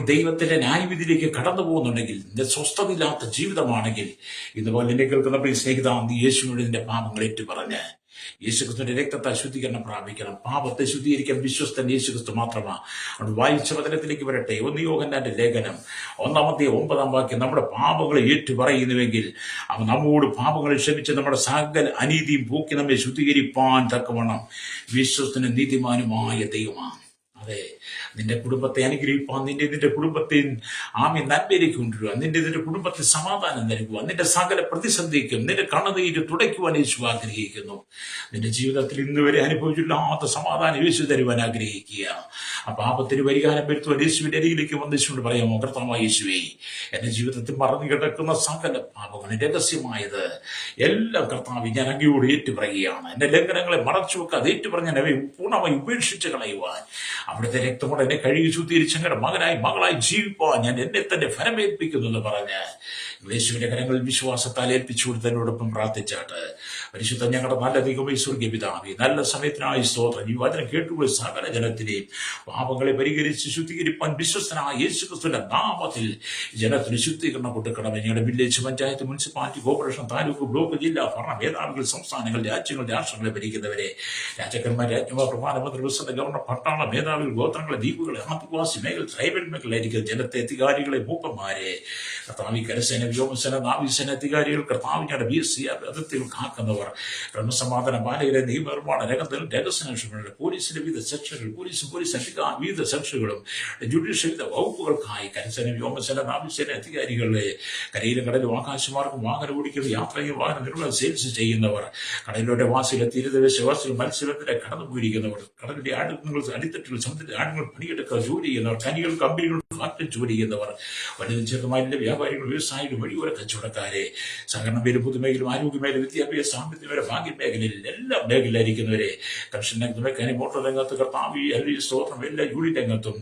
ദൈവത്തിന്റെ ന്യായവിധിയിലേക്ക് കടന്നു പോകുന്നുണ്ടെങ്കിൽ, നിന്റെ സ്വസ്ഥതയില്ലാത്ത ജീവിതമാണെങ്കിൽ, ഇതുപോലെ എന്നെ കേൾക്കുന്ന പ്രിയ സ്നേഹിത, നീ യേശുവിനോട് നിന്റെ പാപങ്ങൾ ഏറ്റുപറഞ്ഞ് യേശുക്രിസ്തുവിന്റെ രക്തത്താൽ ശുദ്ധീകരണം പ്രാപിക്കണം. പാപത്തെ ശുദ്ധീകരിക്കാൻ വിശ്വസ്തൻ യേശുക്രിസ്തു മാത്രമാണ്. അവിടെ വായിച്ച വചനത്തിലേക്ക് വരട്ടെ. 1 യോഹന്നാന്റെ ലേഖനം 1:9 നമ്മുടെ പാപങ്ങളെ ഏറ്റുപറയുന്നുവെങ്കിൽ അവൻ നമ്മോട് പാപങ്ങളെ ക്ഷമിച്ച് നമ്മുടെ സകല അനീതിയും പോക്കി നമ്മെ ശുദ്ധീകരിപ്പാൻ തക്കവണ്ണം വിശ്വസ്തനും നീതിമാനുമായ ദൈവമാണ്. അതെ, നിന്റെ കുടുംബത്തെ അനുഗ്രഹിപ്പാൻ, നിന്റെ കുടുംബത്തെ നന്മയിലേക്ക് കൊണ്ടുവരുവാൻ, നിന്റെ കുടുംബത്തിൽ സമാധാനം നൽകുവാൻ, നിന്റെ സകല പ്രതിസന്ധിക്കും നിന്റെ കണ്ണുനീര് തുടയ്ക്കുവാൻ യേശു ആഗ്രഹിക്കുന്നു. നിന്റെ ജീവിതത്തിൽ ഇന്ന് വരെ അനുഭവിച്ചില്ലാത്ത സമാധാനം യേശു തരുവാൻ ആഗ്രഹിക്കുക. ആ പാപത്തിന് പരിഹാരം വരുത്തുവാൻ യേശുവിന്റെ അരികിലേക്ക് വന്നിച്ചുകൊണ്ട് പറയാമോ: കർത്താവായ യേശുവേ, എന്റെ ജീവിതത്തിൽ മറന്നു കിടക്കുന്ന സകല പാപങ്ങളും രഹസ്യമായത് എല്ലാം കർത്താവ് ഞാൻ അങ്ങയോട് ഏറ്റുപറയുകയാണ്. എന്റെ ലംഘനങ്ങളെ മറച്ചു വെക്കാതെ ഏറ്റുപറഞ്ഞ അവയെ പൂർണ്ണമായി ഉപേക്ഷിച്ച് കളയുവാൻ, അവിടുത്തെ രക്തമോടെ എന്നെ കഴുകി ശുദ്ധീകരിച്ച് ഞങ്ങളുടെ മകളായി ജീവിപ്പാൻ ഞാൻ എന്നെ തന്നെ ഫലമേൽപ്പിക്കുന്നു എന്ന് പറഞ്ഞ് യേശുവിന്റെ കരങ്ങളിൽ വിശ്വാസത്താൽ ഏൽപ്പിച്ചു കൊടുത്തതിനോടൊപ്പം പ്രാർത്ഥിച്ചാട്ട്, പരിശുദ്ധ ഞങ്ങളുടെ നല്ല ദൈവമേ, സ്വർഗ്ഗീയ പിതാവേ, നല്ല സമയത്തിനായി സ്തോത്രം. ഈ വചനം കേട്ടുപോയി സകല ജനത്തിനെയും പാപങ്ങളെ പരിഹരിച്ച് ശുദ്ധീകരിപ്പാൻ വിശ്വസ്തനായ യേശുക്രിസ്തുവിന്റെ നാമത്തിൽ ജനത്തിന് ശുദ്ധീകരണം കൊടുക്കണമേ. ഞങ്ങളുടെ village, panchayat, municipality, corporation, taluk, block, ജില്ലാ ഭരണ മേധാവികൾ, സംസ്ഥാനങ്ങൾ, രാജ്യങ്ങൾ, രാഷ്ട്രങ്ങളെ ഭരിക്കുന്നവരെ, രാജാക്കന്മാർ, രാജ്യമാർ, പ്രധാനമന്ത്രി, പ്രസിഡന്റ്, ഗവർണർ, പട്ടാള മേധാവികൾ, ഗോത്രങ്ങളെ, ദ്വീപുകളെ, ആദിവാസി മേഖല, ട്രൈബൽ മേഖലയിലായിരിക്കും ജനത്തെ, അധികാരികളെ, മൂപ്പന്മാരെ, കർത്താവ് കരസേന, വ്യോമസേന, നാവികസേന അധികാരികൾ, കർത്താവിന്റെ BSc അതിർത്തികൾ കാക്കുന്നവർ, ക്രമസമാധാന പാലകരെ, നിയമനിർമ്മാണ രഹസ്യാന്വേഷണങ്ങളുടെ പോലീസിന്റെ വിവിധ സെക്ഷനുകൾ, പോലീസ് വിവിധ സെക്ഷനുകളും ജുഡീഷ്യൽ വിവിധ വകുപ്പുകൾക്കായി കരസേന, വ്യോമസേന, നാവികസേന അധികാരികളെ, കരയിലും കടലും ആകാശമാർഗം വാഹനം ഓടിക്കുന്ന, യാത്രയും വാഹന നിർമ്മാണം സെയിൽസ് ചെയ്യുന്നവർ, കടലിലൂടെ വാസിലെ തീരദേശവാസികൾ, മത്സ്യബന്ധന കടന്നുപോയിരിക്കുന്നവർ, കടലിന്റെ അടിത്തട്ടിൽ സമുദ്ര രാജ്യങ്ങൾ പണിയെടുക്കുക, ജോലി ചെയ്യുന്നവർ, ഖനികൾ, കമ്പനികൾ, ഫാക്ടറി ജോലി ചെയ്യുന്നവർ, വലുതും ചെറുതുമായ വ്യാപാരികൾ, വ്യവസായികൾ, വഴിയോര കച്ചവടക്കാരെ, സഹകരണ മേഖല, പൊതുമേഖല, ആരോഗ്യ മേഖല, വിദ്യാഭ്യാസ, സാമ്പത്തിക മേഖല, ഭാഗ്യ മേഖലയിൽ എല്ലാ മേഖലയിലിരിക്കുന്നവരെ, കർഷക രംഗത്ത്, മെക്കാനിക്, മോട്ടോർ രംഗത്ത്, കർത്താവ് സ്തോത്രം, എല്ലാ യൂണിറ്റ് രംഗത്തും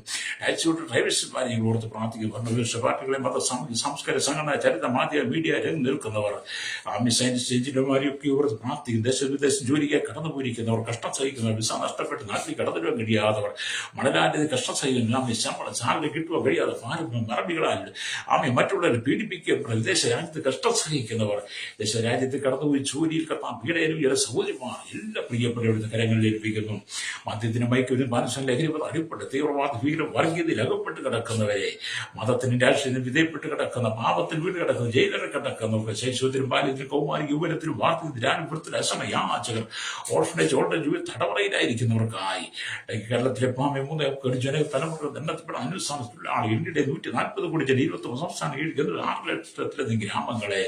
ആക്സിഡന്റ് ഡ്രൈവേഴ്സുമാരെ ഞങ്ങൾ ഓർത്ത് പ്രാർത്ഥിക്കും. ഭരണവിരുദ്ധ പാർട്ടികളെ, മത, സംസ്കാര, സംഘടന, ചരിത്ര, മാധ്യമ, മീഡിയ രംഗം നിൽക്കുന്നവർ, ആർമി, സയൻസ് എഞ്ചിനീയർമാരെയൊക്കെ ഓർത്ത് പ്രാർത്ഥിക്കും. ദേശവിദേശം ജോലിക്കായി കടന്നുപോയിരിക്കുന്നവർ, കഷ്ടം സഹിക്കുന്നവർ, വിസ നഷ്ടപ്പെട്ട് നാട്ടിൽ കടന്നുവരാൻ കഴിയാത്തവർ, മണലാന്റെ കഷ്ടം സഹിക്കുന്ന ആമി ശമ്പളം സാലറി കിട്ടുക കഴിയാതെ മറവികളാൽ ആമി മറ്റുള്ളവരെ പീഡിപ്പിക്കപ്പെട്ട വിദേശ രാജ്യത്ത് കഷ്ടം സഹിക്കുന്നവർ, ദേശരാജ്യത്ത് കടന്നുപോയി ജോലിയിൽ കത്താൻ പീഡനവും സഹോദരിമാർ എല്ലാ പ്രിയപ്പെട്ടവരുടെ കരങ്ങളിൽ ഏൽപ്പിക്കുന്നു. മദ്യത്തിനും മയക്കിനും മാനസിക ലഹരിപത അടിപ്പെട്ട് തീവ്രവാദ ഭീകര വർഗീയതയിൽ അകപ്പെട്ട് കിടക്കുന്നവരെ, മതത്തിനും രാഷ്ട്രീയത്തിനും വിധേയപ്പെട്ട് കിടക്കുന്ന, പാപത്തിൽ വീട് കിടക്കുന്ന, ജയിലറെ കിടക്കുന്നവർക്ക്, ശൈശവത്തിനും ബാല്യത്തിനും കൗമാരി യുവനത്തിനും വാർത്തത്തിനും രാനുപുരത്തിനും അസമയാചകർ, ഓർഫനേജ്, ഓൾഡേജ് തടവറയിലായിരിക്കുന്നവർക്കായി കേരളത്തിലെ തലമുറ ദണ്ഡത്തിൽപ്പെട്ട അനുസ്ഥാനത്തിലുള്ള ആൾ ഇന്ത്യയുടെ 140 കോടി ജന 21 സംസ്ഥാനം 6 ലക്ഷത്തിലധികം ഗ്രാമങ്ങളെ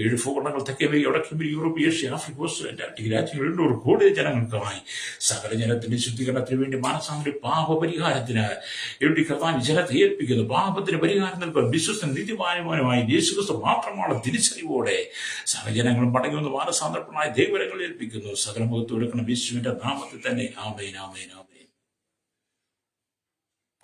7 ഭൂഖണ്ഡങ്ങൾ, തെക്കേ വടക്കേ Europe, Asia, Africa, Australia, Antarctica രാജ്യങ്ങൾ 800 കോടി ജനങ്ങൾക്കായി സകല ജനത്തിന്റെ ശുദ്ധീകരണത്തിന് വേണ്ടി മാനസാന്തര പാപപരിഹാരത്തിന് കർത്താൻ ജനത്തെ ഏൽപ്പിക്കുന്നു. പാപത്തിന് പരിഹാരം നൽകുവാൻ വിശ്വസ്ത നീതിമാനുമായി യേശുക്രിസ്തു മാത്രമാണ് തിരിച്ചറിവോടെ സകലജനങ്ങളും മടങ്ങി വന്ന് മാനസാന്തരപ്പനായ ദൈവരങ്ങൾ ഏൽപ്പിക്കുന്നു. സകല മുഖത്ത് കൊടുക്കണം യേശുവിന്റെ നാമത്തിൽ തന്നെ. ആമേൻ, ആമേൻ, ആമേൻ.